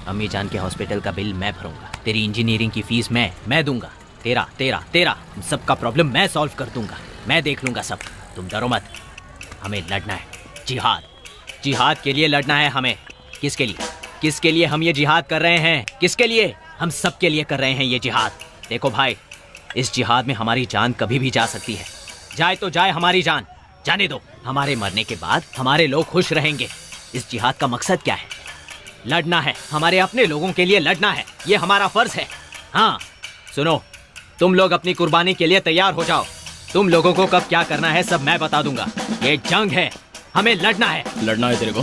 अम्मी जान के हॉस्पिटल का बिल मैं भरूंगा, तेरी इंजीनियरिंग की फीस मैं दूंगा, तेरा तेरा तेरा सबका प्रॉब्लम मैं सॉल्व कर दूंगा, मैं देख लूंगा सब। तुम डरो मत, हमें लड़ना है, जिहाद, जिहाद के लिए लड़ना है हमें। किसके लिए? किसके लिए हम ये जिहाद कर रहे हैं? किसके लिए? हम सब के लिए कर रहे हैं ये जिहाद। देखो भाई, इस जिहाद में हमारी जान कभी भी जा सकती है, जाए तो जाए हमारी जान, जाने दो। हमारे मरने के बाद हमारे लोग खुश रहेंगे। इस जिहाद का मकसद क्या है? लड़ना है, हमारे अपने लोगों के लिए लड़ना है, ये हमारा फर्ज है। हाँ सुनो, तुम लोग अपनी कुर्बानी के लिए तैयार हो जाओ। तुम लोगों को कब क्या करना है सब मैं बता दूंगा। ये जंग है, हमें लड़ना है। लड़ना है तेरे को?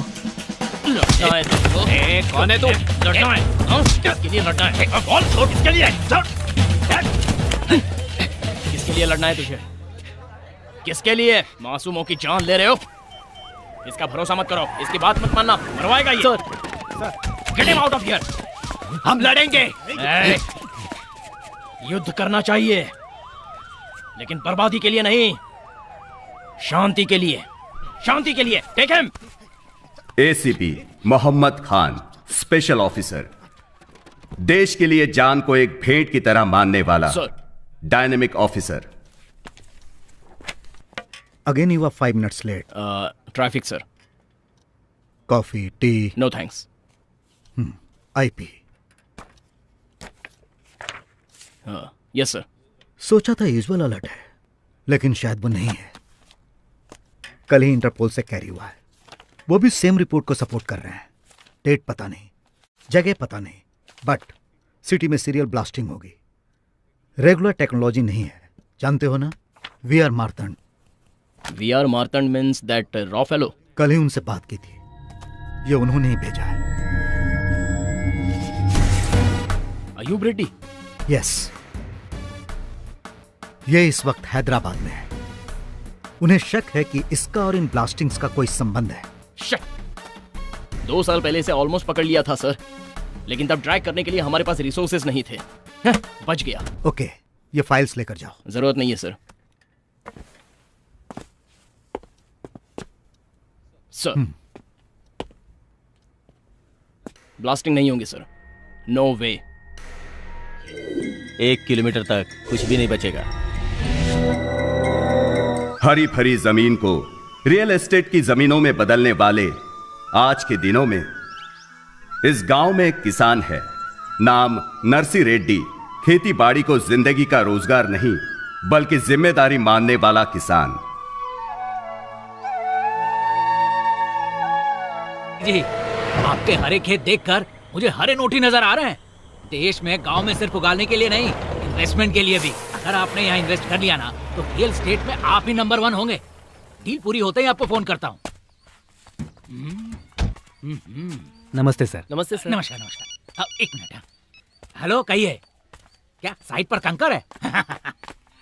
लड़ना है तेरे को? कौन है तू? लड़ना है? किसके लिए लड़ना है? बोल, किसके लिए? किसके लिए लड़ना है तुझे? किसके लिए? मासूमों की जान ले रहे हो? इसका भरोसा मत करो, इसकी बात मत मानना, मरवाएगा ये। Get him out of here. हम लड़ेंगे। युद्ध करना चाहिए, लेकिन बर्बादी के लिए नहीं, शांति के लिए, शांति के लिए। Take him. ACP Mohammad Khan, special officer, देश के लिए जान को एक भेंट की तरह मानने वाला dynamic officer. Again you are 5 minutes late. Traffic sir. Coffee, tea. No thanks. IP. Yes sir. सोचा था यूजुअल अलर्ट है, लेकिन शायद वो नहीं है। कल ही इंटरपोल से कैरी हुआ है, वो भी सेम रिपोर्ट को सपोर्ट कर रहे हैं। डेट पता नहीं, जगह पता नहीं, बट सिटी में सीरियल ब्लास्टिंग होगी। रेगुलर टेक्नोलॉजी नहीं है, जानते हो ना? We are Martand. We are Martand means that रॉ फेलो। कल ही उनसे बात की थी, ये उन्होंने ही भेजा है। अयूब रेड्डी? यस, ये इस वक्त हैदराबाद में है। उन्हें शक है कि इसका और इन ब्लास्टिंग्स का कोई संबंध है। शक? 2 साल पहले इसे ऑलमोस्ट पकड़ लिया था सर, लेकिन तब ट्रैक करने के लिए हमारे पास रिसोर्सेज नहीं थे। बच गया। ओके, ये फाइल्स लेकर जाओ। जरूरत नहीं है सर। सर ब्लास्टिंग नहीं होंगे सर, नो वे। 1 किलोमीटर तक कुछ भी नहीं बचेगा। हरी भरी जमीन को रियल एस्टेट की जमीनों में बदलने वाले आज के दिनों में इस गांव में एक किसान है, नाम नरसी रेड्डी। खेती बाड़ी को जिंदगी का रोजगार नहीं बल्कि जिम्मेदारी मानने वाला किसान। जी, आपके हरे खेत देखकर मुझे हरे नोट ही नजर आ रहे हैं। देश में, गांव में सिर्फ उगाने के लिए नहीं, इन्वेस्टमेंट के लिए भी। अगर आपने यहाँ इन्वेस्ट कर लिया ना, तो रियल एस्टेट में आप ही नंबर 1 होंगे। डील पूरी होते ही आपको फोन करता हूँ। नमस्ते सर। नमस्ते सर। नमस्कार नमस्कार। 1 मिनट। हेलो, कहिए। क्या साइड पर कंकड़ है?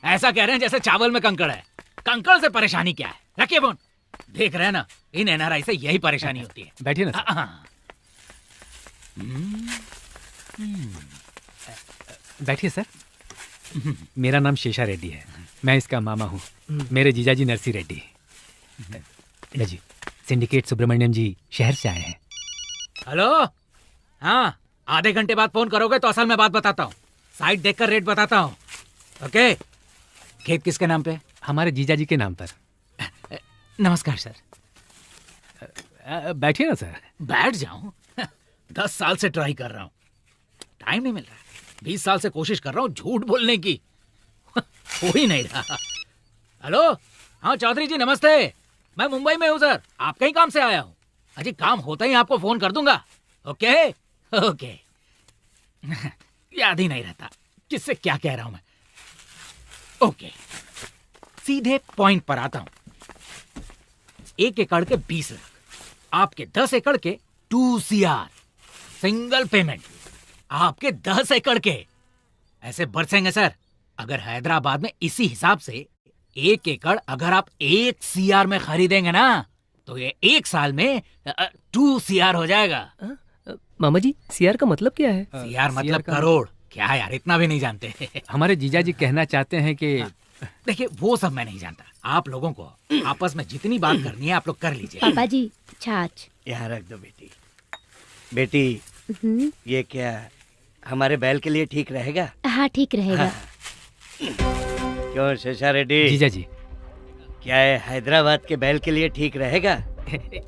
ऐसा कह रहे हैं जैसे चावल में कंकड़ है। कंकड़ से परेशानी क्या है? रखिए फोन। देख रहे हैं ना, इन एनआरआई से यही परेशानी होती है। बैठिए ना सर। बैठिए सर। मेरा नाम शेषा रेड्डी है, मैं इसका मामा हूँ। मेरे जीजाजी नरसी रेड्डी जी, सिंडिकेट सुब्रमण्यम जी शहर से आए हैं। हेलो, हाँ, आधे घंटे बाद फोन करोगे तो असल में बात बताता हूँ। साइट देखकर रेट बताता हूँ। ओके। खेत किसके नाम पे? हमारे जीजाजी के नाम पर। नमस्कार सर। बैठिए ना सर। बैठ जाऊं? 10 साल से ट्राई कर रहा हूँ, टाइम नहीं मिल रहा। 20 साल से कोशिश कर रहा हूँ झूठ बोलने की, हो ही नहीं रहा। हेलो, हाँ चौधरी जी नमस्ते। मैं मुंबई में हूँ सर, आपके ही काम से आया हूँ। अजी काम होता ही आपको फोन कर दूंगा। Okay okay. याद ही नहीं रहता किससे क्या कह रहा हूं मैं। ओके, सीधे पॉइंट पर आता हूं। 1 एकड़ के 20 लाख, आपके 10 एकड़ के 2 CR, सिंगल पेमेंट। आपके 10 एकड़ के ऐसे बरसेंगे सर। अगर हैदराबाद में इसी हिसाब से 1 एकड़ अगर आप 1 CR में खरीदेंगे ना, तो ये 1 साल में 2 CR हो जाएगा। मामा जी, CR का मतलब क्या है? CR मतलब करोड़। क्या यार, इतना भी नहीं जानते? हमारे जीजाजी कहना चाहते हैं कि देखिए, वो सब मैं नहीं जानता। आप लोगों को आपस में जितनी बात करनी है आप लोग कर लीजिए। पापा जी, छाछ। यहाँ रख दो बेटी। बेटी, ये क्या हमारे बैल के लिए ठीक रहेगा? हाँ ठीक रहेगा। क्यों शेषा रेड्डी, जीजा जी, क्या है हैदराबाद के बैल के लिए ठीक रहेगा?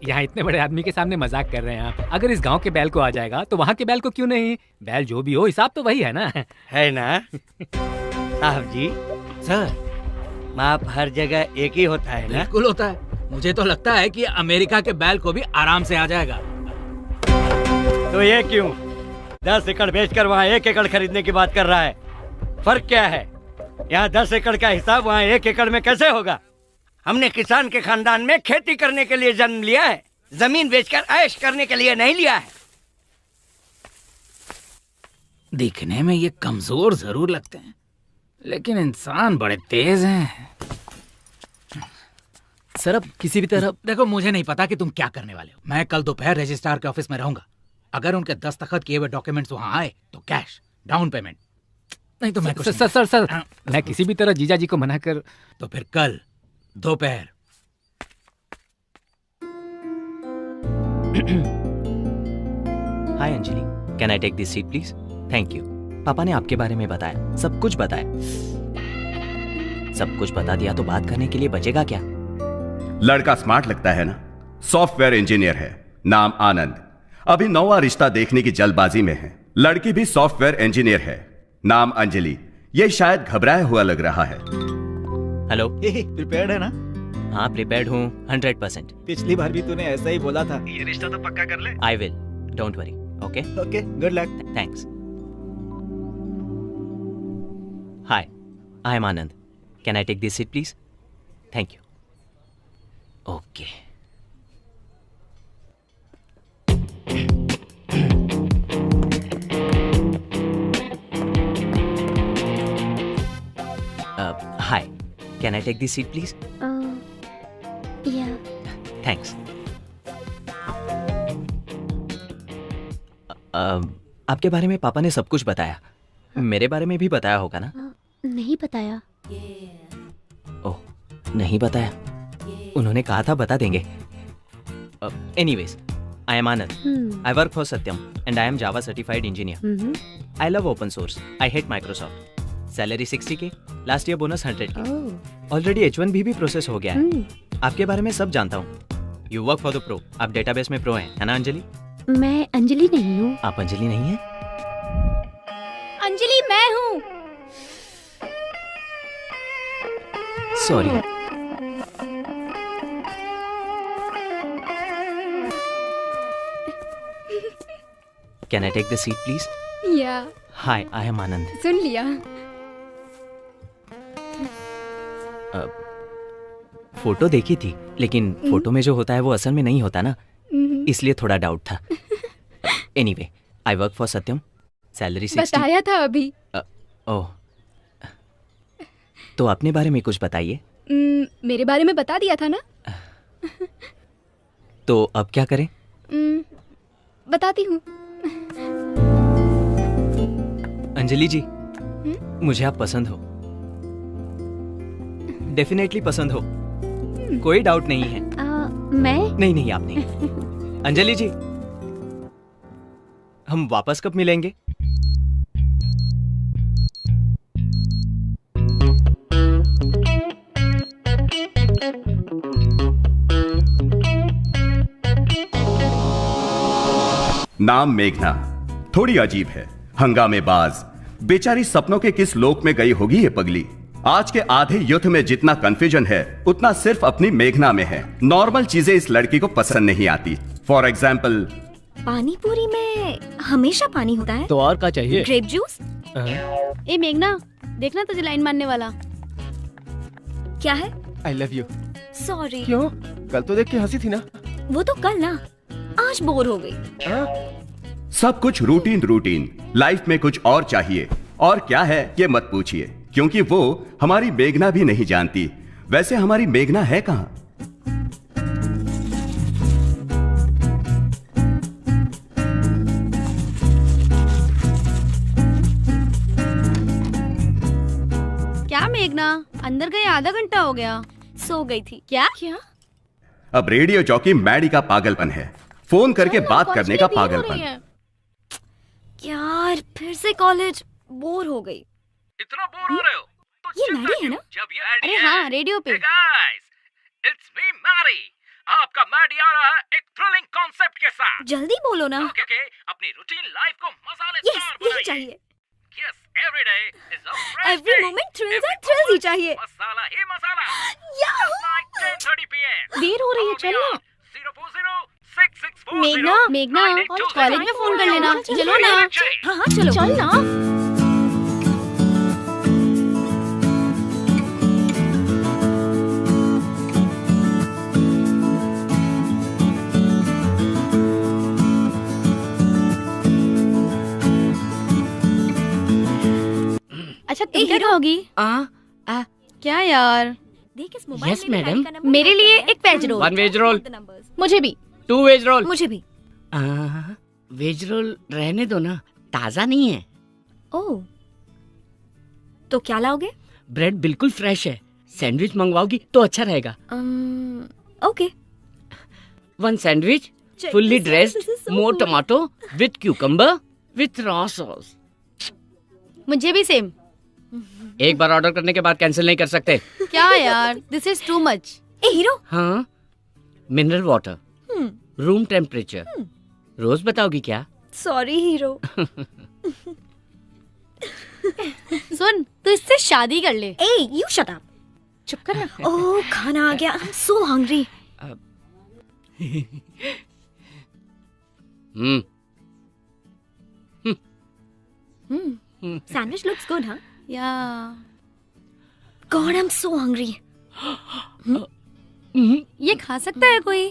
यहाँ इतने बड़े आदमी के सामने मजाक कर रहे हैं आप। अगर इस गांव के बैल को आ जाएगा तो वहाँ के बैल को क्यों नहीं? बैल जो भी हो, हिसाब तो वही है ना। है ना साहब जी? सर माप हर जगह एक ही होता है ना? बिल्कुल होता है। मुझे तो लगता है कि अमेरिका के बैल को भी आराम से आ जाएगा। तो ये क्यों 10 एकड़ बेचकर वहाँ 1 एकड़ खरीदने की बात कर रहा है? फर्क क्या है? यहाँ 10 एकड़ का हिसाब वहाँ 1 एकड़ में कैसे होगा? हमने किसान के खानदान में खेती करने के लिए जन्म लिया है, जमीन बेचकर ऐश करने के लिए नहीं लिया है। दिखने में ये कमजोर जरूर लगते हैं, लेकिन इंसान बड़े तेज हैं। सर अब किसी भी तरह देखो, मुझे नहीं पता कि तुम क्या करने वाले हो। मैं कल दोपहर रजिस्ट्रार के ऑफिस में रहूंगा। अगर उनके दस्तखत किए हुए डॉक्यूमेंट्स वहां आए तो कैश डाउन पेमेंट, नहीं तो मैं कुछ सर सर सर मैं किसी भी तरह जीजा जी को मना कर। तो फिर कल दोपहर। Hi Anjali, can I take this seat please? Thank you. पापा ने आपके बारे में बताया, सब कुछ बताया। सब कुछ बता दिया तो बात करने के लिए बचेगा क्या? लड़का स्मार्ट लगता है ना? सॉफ्टवेयर इंजीनियर है, नाम आनंद। अभी नौवां रिश्ता देखने की जल्दबाजी में है। लड़की भी सॉफ्टवेयर इंजीनियर है, नाम अंजलि। ये शायद घबराया हुआ लग रहा है। हेलो, प्रिपेयर्ड है ना? हाँ प्रिपेयर्ड हूँ 100%। पिछली बार भी तूने ऐसा ही बोला था। ये रिश्ता तो पक्का कर ले। I will, don't worry. Okay okay, good luck. Thanks. Hi, I am Anand. Can I take this seat please? Thank you. Okay. Hi, can I take this seat please? Yeah thanks. आपके बारे में पापा ने सब कुछ बताया। मेरे बारे में भी बताया होगा ना? नहीं बताया। ओह, नहीं बताया। उन्होंने कहा था बता देंगे। Anyways, I am Anand. I work for Satyam and I am Java certified engineer. I love open source. I hate Microsoft. Salary 60K, last year bonus 100K। Already H1B भी प्रोसेस हो गया है। आपके बारे में सब जानता हूँ। You work for the pro. आप डेटाबेस में प्रो हैं, है ना अंजलि? मैं अंजलि नहीं हूँ। आप अंजलि नहीं हैं? अंजलि मैं हूँ। Sorry. Can I take the seat please? Yeah hi, I am आनंद। सुन लिया। फोटो देखी थी, लेकिन फोटो में जो होता है वो असल में नहीं होता ना, इसलिए थोड़ा डाउट था। Anyway, I work for Satyam. Salary 60। बताया था अभी। ओह, तो अपने बारे में कुछ बताइए। मेरे बारे में बता दिया था ना। तो अब क्या करें? बताती हूँ। अंजलि जी, मुझे आप पसंद हो। डेफिनेटली पसंद हो, कोई डाउट नहीं है। मैं? नहीं, आप नहीं। अंजलि जी, हम वापस कब मिलेंगे? नाम मेघना, थोड़ी अजीब है, हंगामेबाज। बेचारी सपनों के किस लोक में गई होगी ये पगली। आज के आधे युद्ध में जितना कंफ्यूजन है उतना सिर्फ अपनी मेघना में है। नॉर्मल चीजें इस लड़की को पसंद नहीं आती। फॉर एग्जाम्पल, पानी पूरी में हमेशा पानी होता है। तो और क्या चाहिए? Grape juice. ए मेघना, देखना तुझे लाइन मारने वाला। क्या है? आई लव यू। सॉरी। क्यों? कल तो देख के हंसी थी ना। वो तो कल ना, आज बोर हो गई। सब कुछ रूटीन। लाइफ में कुछ और चाहिए, और क्या है ये मत पूछिए, क्योंकि वो हमारी मेघना भी नहीं जानती। वैसे हमारी मेघना है कहां? क्या मेघना, अंदर गए आधा घंटा हो गया। सो गई थी क्या? अब रेडियो जॉकी मैडी का पागलपन है, फोन करके बात करने का पागलपन। यार फिर से कॉलेज, बोर हो गई। इतना बोर हो रहे हो तो ये चिंता मैडी है क्यों? ना? जब ये मैडी अरे है। हाँ, रेडियो पे। Hey guys, it's me Maddy. आपका मैडी आ रहा है एक थ्रिलिंग कॉन्सेप्ट के साथ। जल्दी बोलो ना। ओके, अपनी रूटीन लाइफ को मसालेदार यस, बनाइए। यही चाहिए। Yes, every day is a fresh every day. Moment thrills Every and thrills he moment चाहिए। मसाला ही मसाला। याहू! Night 10:30 PM। देर हो रही है, चल ना। 040-664-0982. मेघना, मेघना, कॉलेज में फोन कर लेना। चलो ना। हाँ हाँ चलो। चल ना। अच्छा तुम क्या खाओगी? क्या यार? देख इस मोबाइल Yes, में भी madam. मैडी का नंबर मेरे लिए है। एक veg roll. One veg roll. मुझे भी। 2 वेज रोल। मुझे भी। वेज रोल रहने दो ना, ताजा नहीं है। ओह, तो क्या लाओगे? ब्रेड बिल्कुल फ्रेश है। सैंडविच मंगवाओगी तो अच्छा रहेगा। Okay. 1 sandwich, fully dressed, more tomato with cucumber with raw sauce. मुझे भी सेम। एक बार ऑर्डर करने के बाद कैंसिल नहीं कर सकते। क्या यार, दिस इज टू मच। ए हीरो। हाँ, मिनरल वाटर, रूम टेम्परेचर। रोज बताओगी क्या? Sorry hero. सुन, तू इससे शादी कर ले। ए यू शट अप। चुप कर ना। ओह खाना आ गया। I am so hungry. Sandwich looks good हाँ? Ya God I am so hungry. ये खा सकता है कोई?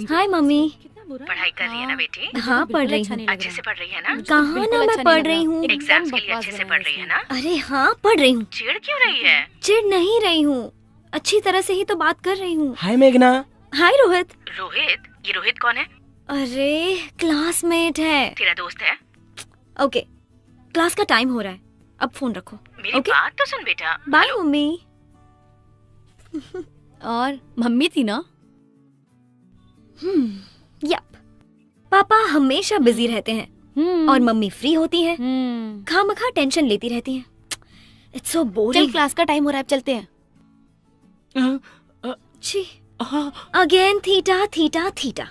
हाय मम्मी। पढ़ाई कर रही है ना बेटी? हाँ पढ़ रही हूँ। अच्छे से पढ़ रही है ना? कहाँ ना मैं पढ़ रही हूँ। एग्जाम्स के लिए अच्छे से पढ़ रही है ना? अरे हाँ पढ़ रही हूँ। चिढ़ क्यों रही है? चिढ़ नहीं रही हूँ, अच्छी तरह से ही तो बात कर रही हूँ। हाय मेघना। हाय रोहित। रोहित? ये रोहित कौन है? अरे क्लासमेट है। तेरा दोस्त है? ओके, क्लास का टाइम हो रहा है, अब फोन रखो। मेरी बात तो सुन बेटा। Bye mummy. और मम्मी थी ना? यप, पापा हमेशा बिजी रहते हैं और मम्मी फ्री होती हैं, खामखा टेंशन लेती रहती हैं। It's so boring. चल क्लास का टाइम हो रहा है, अब चलते हैं। छी, अगेन थीटा थीटा थीटा।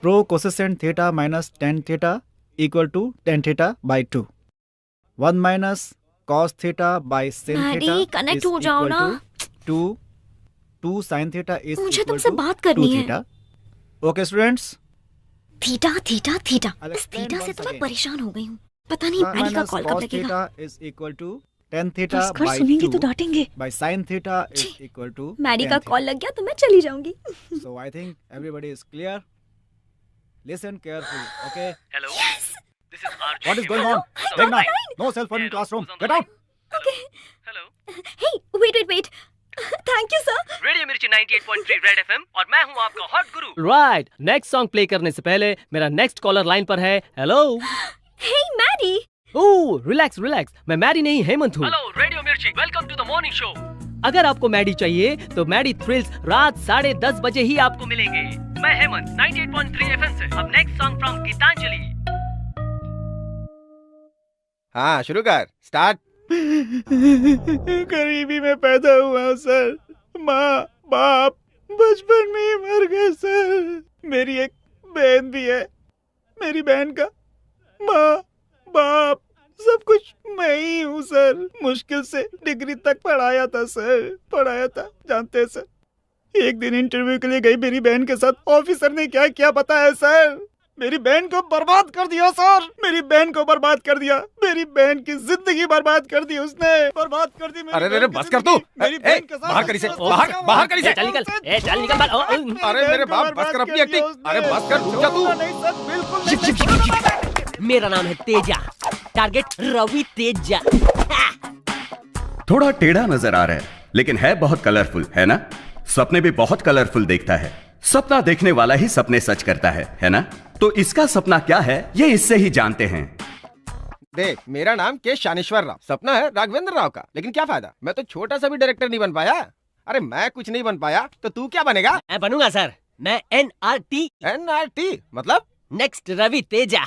प्रो cosecant theta minus ten theta equal to ten theta by 2। 1 minus cos theta by sin Maddy, theta connect हो जाओ ना। 2 sin थीटा इज मुझे तुमसे बात करनी है। Theta. Okay students, theta theta theta. I'll इस explain थीटा से once तो मैं again. परेशान हो गई हूँ। पता नहीं मैडी का कॉल कब लगेगा। Theta is equal to ten theta बस घर बाई सुनेंगे 2 तो डांटेंगे। By sin theta is equal to Maddy का कॉल लग गया तो मैं चली जाऊंगी। So I think everybody is clear. Listen carefully, okay? Hello. Yes. This is Arjun. What is going on? Meghna, no cell phone in classroom. Get out. Okay. Hello. Hey, wait. Thank you, sir. Radio मिर्ची 98.3 red FM और मैं हूँ आपका hot गुरु। Right, next song play करने से पहले मेरा next collar line पर है। Hello. Hey, Maddy. Oh, relax relax, मैं मैडी नहीं हेमंत हूँ। Hello radio Mirchi, welcome to the morning show. अगर आपको मैडी चाहिए तो मैडी थ्रिल्स रात 10:30 बजे ही आपको मिलेंगे। मैं हेमंत 98.3 एफएम से। अब नेक्स्ट सॉन्ग फ्रॉम गीतांजलि। हाँ शुरू कर, स्टार्ट। गरीबी में पैदा हुआ सर, माँ बाप बचपन में ही मर गए सर। मेरी एक बहन भी है, मेरी बहन का माँ बाप सब कुछ मैं ही हूँ सर। मुश्किल से डिग्री तक पढ़ाया था जानते हैं सर। एक दिन इंटरव्यू के लिए गई मेरी बहन के साथ, ऑफिसर ने क्या क्या बताया सर, मेरी बहन को बर्बाद कर दिया सर। मेरी बहन की जिंदगी बर्बाद कर दी उसने, बर्बाद कर दी। अरे बस कर तू। बाहर करी से, बाहर करी से। चल निकल, चल निकल बाहर। अरे मेरे बाप, बस कर अपनी एक्टिंग। अरे बस कर, रुक जा तू। नहीं सर, बिल्कुल। मेरा नाम है तेजा, टारगेट रवि तेजा। थोड़ा टेढ़ा नजर आ रहा है लेकिन है बहुत कलरफुल, है ना? सपने भी बहुत कलरफुल देखता है। सपना देखने वाला ही सपने सच करता है ना? तो इसका सपना क्या है ये इससे ही जानते हैं। देख, मेरा नाम के शानेश्वर राव, सपना है राघवेंद्र राव का, लेकिन क्या फायदा, मैं तो छोटा सा भी डायरेक्टर नहीं बन पाया। अरे मैं कुछ नहीं बन पाया तो तू क्या बनेगा? मैं बनूंगा सर, मैं NRT NRT मतलब नेक्स्ट रवि तेजा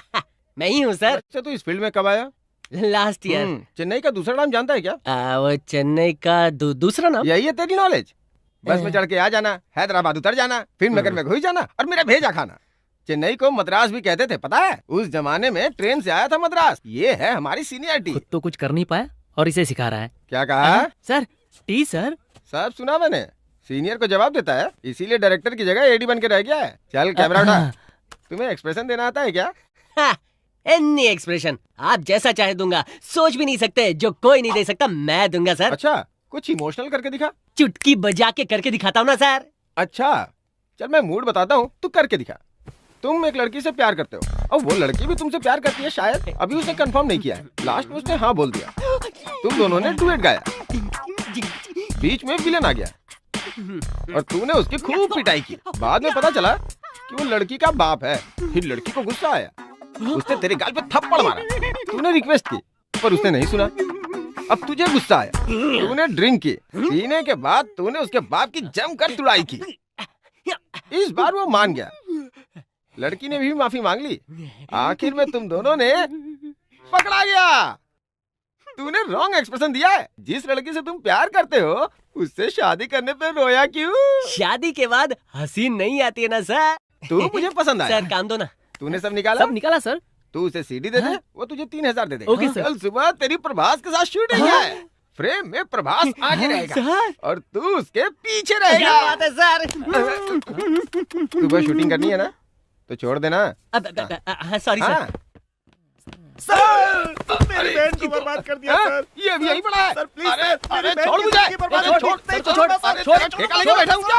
मैं ही हूँ सर। अच्छा, तो इस फील्ड में कब आया? Last year. चेन्नई का दूसरा नाम जानता है क्या? वो चेन्नई का दूसरा नाम? यही है तेरी नॉलेज? बस में चढ़ के आ जाना, हैदराबाद उतर जाना, फिल्म नगर में घुस जाना और मेरा भेजा खाना। चेन्नई को मद्रास भी कहते थे, पता है? उस जमाने में ट्रेन से आया था मद्रास। ये है हमारी सीनियरिटी। खुद तो कुछ कर नहीं पाया और इसे सिखा रहा है। क्या कहा? Sir T sir. सब सुना मैंने। सीनियर को जवाब देता है, इसीलिए डायरेक्टर की जगह एडी बन के रह गया है। चल कैमरा उठा। तुम्हें एक्सप्रेशन देना आता है क्या? एनी एक्सप्रेशन आप जैसा चाहे दूंगा। सोच भी नहीं सकते, जो कोई नहीं दे सकता मैं दूंगा सर। अच्छा, कुछ इमोशनल करके दिखा। चुटकी बजा के करके दिखाता हूँ ना सर। अच्छा चल, मैं मूड बताता हूँ, तू करके दिखा। तुम एक लड़की से प्यार करते हो और वो लड़की भी तुमसे प्यार करती है शायद। अभी उसने कंफर्म नहीं किया है, लास्ट में उसने हाँ बोल दिया। तुम दोनों ने डुएट गाया, बीच में विलेन आ गया और तूने उसकी खूब पिटाई की। बाद में पता चला कि वो लड़की का बाप है। फिर लड़की को गुस्सा आया, उसने तेरे गाल पे थप्पड़ मारा। तूने रिक्वेस्ट की पर उसने नहीं सुना। अब तुझे गुस्सा आया, तूने ड्रिंक की। पीने के बाद तूने उसके बाप की जमकर तुड़ाई की। इस बार वो मान गया, लड़की ने भी माफी मांग ली। आखिर में तुम दोनों ने पकड़ा गया। तूने रॉन्ग एक्सप्रेशन दिया है। जिस लड़की से तुम प्यार करते हो उससे शादी करने पे रोया क्यों? शादी के बाद हंसी नहीं आती है ना सर। तू मुझे पसंद आया। सर काम दो ना। तूने सब निकाला? सब निकाला सर। तू उसे सीडी दे दे, वो तुझे 3000 दे दे। Okay sir. कल सुबह तेरी प्रभास के साथ शूटिंग है। फ्रेम में प्रभास आगे रहेगा और तू उसके पीछे रहेगा। क्या बात है सर। सुबह शूटिंग करनी है ना, तो छोड़ देना। Sorry sir. सर, मेरी बहन को बर्बाद कर दिया सर। ये अभी यही पड़ा है सर, प्लीज सर। अरे छोड़ मुझे। छोड़ छोड़ ठेका लेके बैठा हूँ क्या?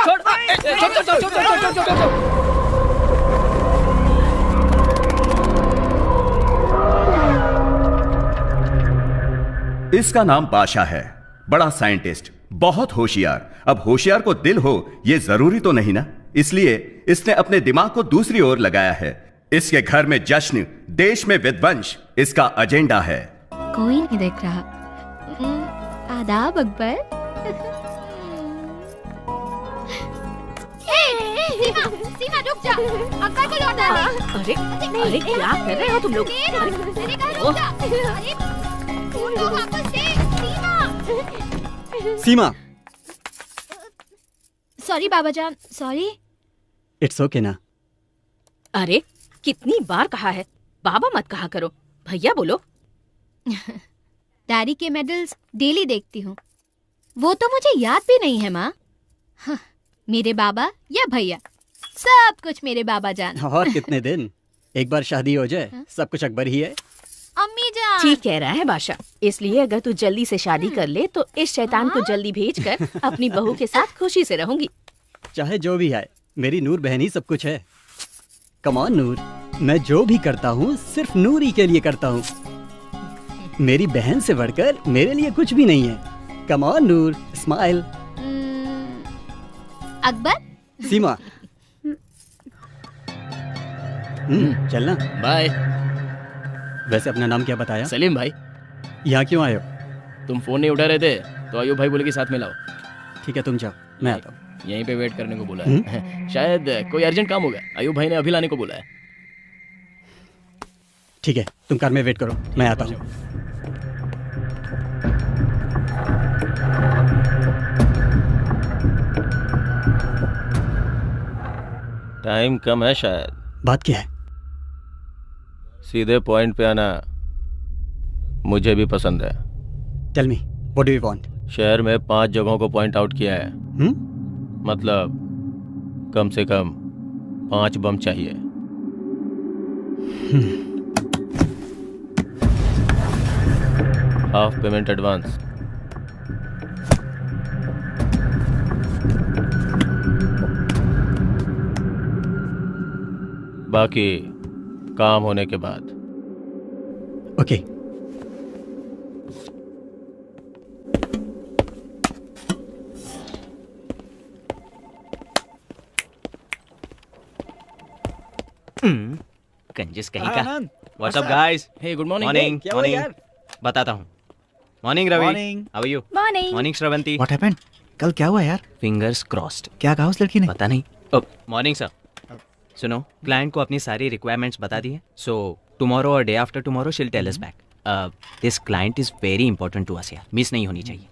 इसका नाम पाशा है, बड़ा साइंटिस्ट, बहुत होशियार। अब होशियार को दिल हो ये जरूरी तो नहीं ना, इसलिए इसने अपने दिमाग को दूसरी ओर लगाया है। इसके घर में जश्न, देश में विध्वंस इसका एजेंडा है। कोई नहीं देख रहा। आदाब अकबर। सीमा रुक जा, अकबर को लौटा दे। अरे क्या कर रहे हो तुम लोग? मैंने कहा रुक जा। अरे तो वापस दे सीमा। सीमा, सॉरी बाबा जान, सॉरी। इट्स ओके ना। अरे कितनी बार कहा है बाबा मत कहा करो, भैया बोलो। डैडी के मेडल्स डेली देखती हूँ, वो तो मुझे याद भी नहीं है माँ। हाँ, मेरे बाबा या भैया, सब कुछ मेरे बाबा जान। और कितने दिन, एक बार शादी हो जाए सब कुछ अकबर ही है। अम्मी जान ठीक कह रहा है बादशाह। इसलिए अगर तू जल्दी से शादी कर ले तो इस शैतान को जल्दी भेजकर अपनी बहू के साथ खुशी से रहूंगी। चाहे जो भी है, मेरी नूर बहन ही सब कुछ है। कम ऑन नूर, मैं जो भी करता हूँ सिर्फ नूर ही के लिए करता हूँ। मेरी बहन से बढ़कर मेरे लिए कुछ भी नहीं है। Come on Noor, smile. Akbar. Seema, चलना। बाय। वैसे अपना नाम क्या बताया? सलीम भाई। यहाँ क्यों आए हो? तुम फोन नहीं उठा रहे थे तो अयूब भाई बोले कि साथ में लाओ। ठीक है तुम जाओ, मैं आता हूँ। यहीं पे वेट करने को बोला है। शायद कोई अर्जेंट काम होगा, अयूब भाई ने अभी लाने को बोला है। ठीक है तुम कार में वेट करो, मैं आता हूँ। टाइम कम है शायद। बात क्या है? सीधे पॉइंट पे आना मुझे भी पसंद है। Tell me, what do you want? शहर में 5 जगहों को पॉइंट आउट किया है। मतलब कम से कम 5 बम चाहिए। Half payment advance. बाकी काम होने के बाद। ओके। कंजूस कहीं का। What's up guys? Hey good morning. Morning morning. बताता हूँ। Morning Ravi. How are you? Morning. Morning Shravanthi. What happened? कल क्या हुआ यार? Fingers crossed. क्या कहा उस लड़की ने? पता नहीं, मॉर्निंग सर। सुनो, क्लाइंट को अपनी सारी रिक्वायरमेंट्स बता दी है, सो टुमारो और day after tomorrow she'll tell us back. This client is very important to us यार, मिस नहीं होनी चाहिए।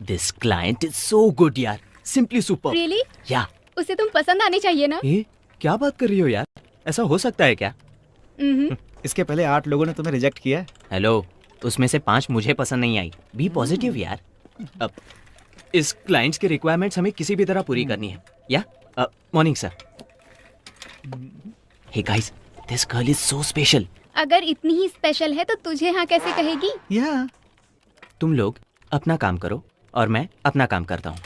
This client is so good यार, सिंपली सुपर। रियली? या उसे तुम पसंद आनी चाहिए ना? क्या बात कर रही हो यार, ऐसा हो सकता है क्या? इसके पहले 8 लोगों ने तुम्हें रिजेक्ट किया है। हेलो, उसमें से 5 मुझे पसंद नहीं आई। बी पॉजिटिव यार। अब इस क्लाइंट्स की रिक्वायरमेंट्स हमें किसी भी तरह पूरी करनी है। Yeah morning sir. Hey guys, this girl is so special. अगर इतनी ही स्पेशल है तो तुझे हाँ कैसे कहेगी? या तुम लोग अपना काम करो और मैं अपना काम करता हूँ।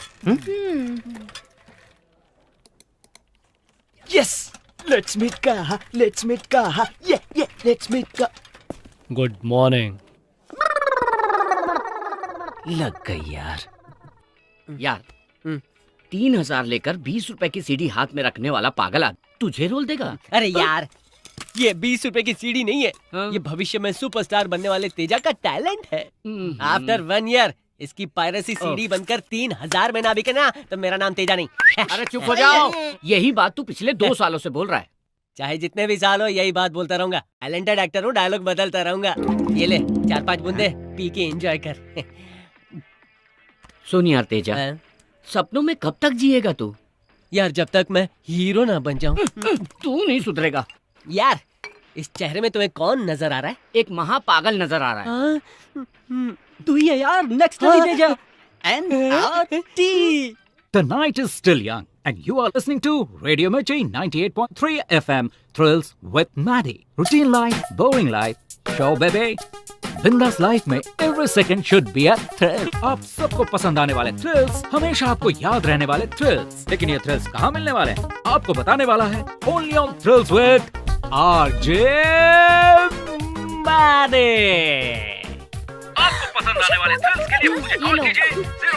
यस, लेट्स मीट कहा, लेट्स मीट कहा, ये लेट्स मीट का। Good morning. लग गई यार। यार 3,000 लेकर 20 रुपए की सीडी हाथ में रखने वाला पागल तुझे रोल देगा? अरे यार, ये 20 रुपए की सीडी नहीं है, ये भविष्य में सुपरस्टार बनने वाले तेजा का टैलेंट है। आफ्टर 1 ईयर इसकी पायरेसी सीडी बनकर 3,000 में ना बिके ना तो मेरा नाम तेजा नहीं। अरे चुप हो जाओ, यही बात तू पिछले 2 सालों से बोल रहा है। चाहे जितने भी साल हो यही बात बोलता रहूंगा। टैलेंटेड एक्टर हूँ, डायलॉग बदलता रहूंगा। ये ले 4-5 बूंदे पी के एंजॉय कर। सुन यार तेजा, सपनों में कब तक जिएगा तू? यार जब तक मैं हीरो ना बन जाऊं। तू नहीं सुधरेगा। यार इस चेहरे में तुम्हें कौन नजर आ रहा है? एक महापागल नजर आ रहा है। तू ही है यार, next Teja. NRT. The night is still young, and you are listening to Radio Mirchi 98.3 FM. Thrills with Maddie. Routine life, boring life, show baby. बिंदास लाइफ में every second should be a thrill. आप सबको पसंद आने वाले thrills, हमेशा आपको याद रहने वाले थ्रिल्स। लेकिन ये थ्रिल्स कहाँ मिलने वाले हैं? आपको बताने वाला है Only on Thrills with RJ Maddie. आपको पसंद आने वाले थ्रिल्स के लिए मुझे कॉल कीजिए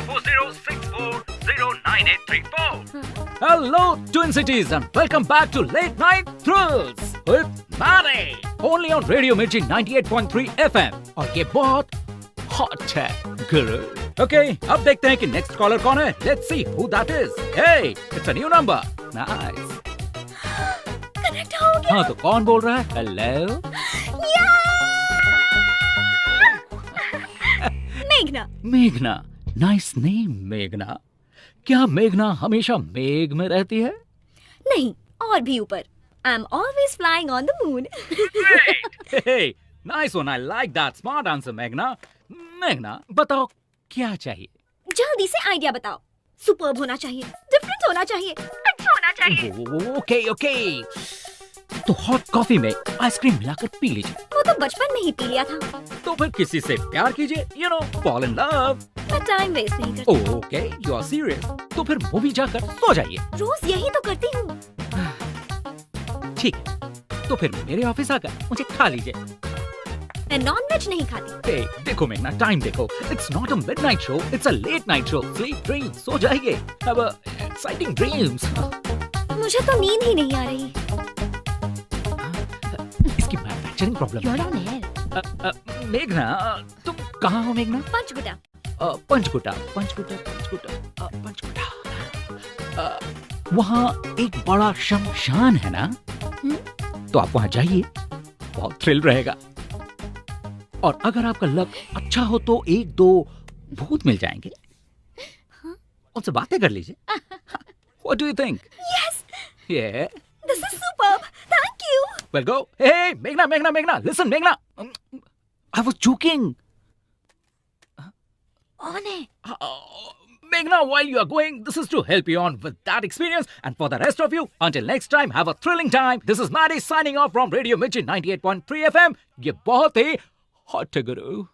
04064098834। Hello Twin Cities and welcome back to Late Night Thrills with Maddie, only on Radio Mirchi 98.3 FM। और ये बहुत hot है गुरु। Okay, अब देखते हैं कि next caller कौन है। Let's see who that is. Hey, it's a new number. Nice. Connect हो गया। हाँ तो कौन बोल रहा है? Hello. मेघना। मेघना, नाइस नेम मेघना। क्या मेघना हमेशा मेघ में रहती है? नहीं, और भी ऊपर। I am always flying on the moon. Hey, nice one. I like that smart answer, मेघना। मेघना, बताओ क्या चाहिए? जल्दी से आइडिया बताओ। सुपर्ब होना चाहिए, डिफरेंट होना चाहिए, अच्छा होना चाहिए। ओके। तो हॉट कॉफी में आइसक्रीम मिलाकर पी लीजिए। वो तो बचपन में ही पी लिया था। तो फिर किसी से प्यार कीजिए, you know, fall in love। मैं टाइम वेस्ट नहीं करती। Okay, you are serious। तो फिर मूवी जाकर सो जाइए। रोज यही तो करती हूँ। ठीक है, तो फिर मेरे ऑफिस आकर मुझे खा लीजिए। मैं नॉनवेज नहीं खाती। Hey, देखो मेघना, टाइम देखो। It's not a midnight show, it's a late night show। Sleep, dream, सो जाइए। Have a exciting dreams। मुझे तो नींद ही नहीं आ रही। इसकी मैन्युफैक्चरिंग प्रॉब्लम है। मेघना, तुम कहाँ हो मेघना? पंचकुटा। पंचकुटा। वहाँ एक बड़ा शमशान है ना? तो आप वहाँ जाइए, बहुत थ्रिल रहेगा। और अगर आपका लक अच्छा हो तो 1-2 भूत मिल जाएंगे। उनसे बातें कर लीजिए। What do you think? Yes. Yeah. This is superb. Thank you. Well, go. Hey, Meghna. Listen, Meghna. I was joking. On है। Meghna, while you are going, this is to help you on with that experience. And for the rest of you, until next time, have a thrilling time. This is Maddie signing off from Radio Mirchi 98.3 FM. ये बहुत ही hot है गुरु।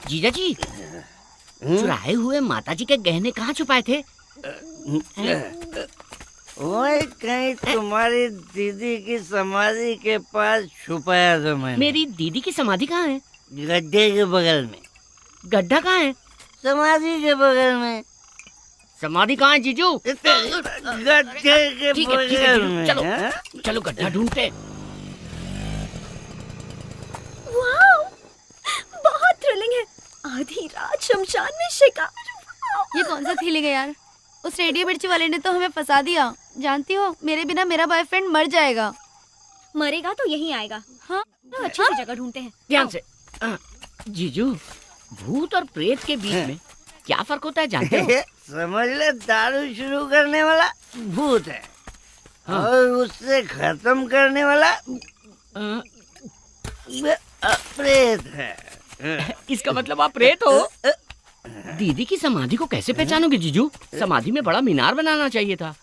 जीजा जी, चुराए हुए माताजी के गहने कहाँ छुपाए थे? वही कहीं तुम्हारी दीदी की समाधि के पास छुपाया था मैंने। मेरी दीदी की समाधि कहाँ है? गड्ढे के बगल में। गड्ढा कहाँ है? समाधि के बगल में। समाधि कहाँ है जीजू? गड्ढे के बगल में। चलो गड्ढा ढूंढते। वाओ, बहुत थ्रिलिंग है। आधी रात शमशान में शिकार। ये कौन सा फीलिंग है यार? उस रेडियो मिर्ची वाले ने तो हमें फंसा दिया। जानती हो, मेरे बिना मेरा बॉयफ्रेंड मर जाएगा। मरेगा तो यहीं आएगा। हाँ, तो अच्छी सी जगह ढूंढते हैं। ध्यान से। जीजू, भूत और प्रेत के बीच में क्या फर्क होता है जानते हो? समझ ले, दारू शुरू करने वाला भूत है और उससे खत्म करने वाला प्रेत है। इसका मतलब आप प्रेत हो? दीदी की समाधि को कैसे पहचानोगे जीजू? समाधि में बड़ा मीनार बनाना चाहिए था।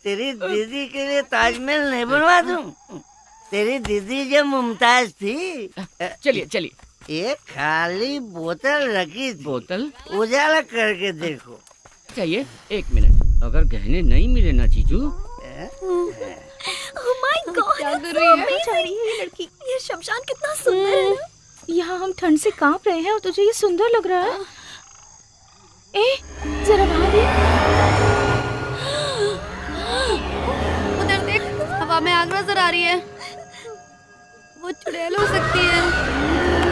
तेरी दीदी के लिए ताजमहल नहीं बनवा दूं? तेरी दीदी जो मुमताज थी। चलिए चलिए। एक खाली बोतल रखी थी। बोतल उजाला करके देखो। चाहिए 1 मिनट। अगर गहने नहीं मिले ना जीजू। Oh my God, क्या कर रही है ये लड़की? ये शमशान कितना सुंदर है ना? यहाँ हम ठंड से कांप रहे हैं और तुझे ये सुंदर लग रहा है। ए, जरा बाहर देख। उधर देख, हवा में आग नजर आ रही है। वो चुड़ैल हो सकती है।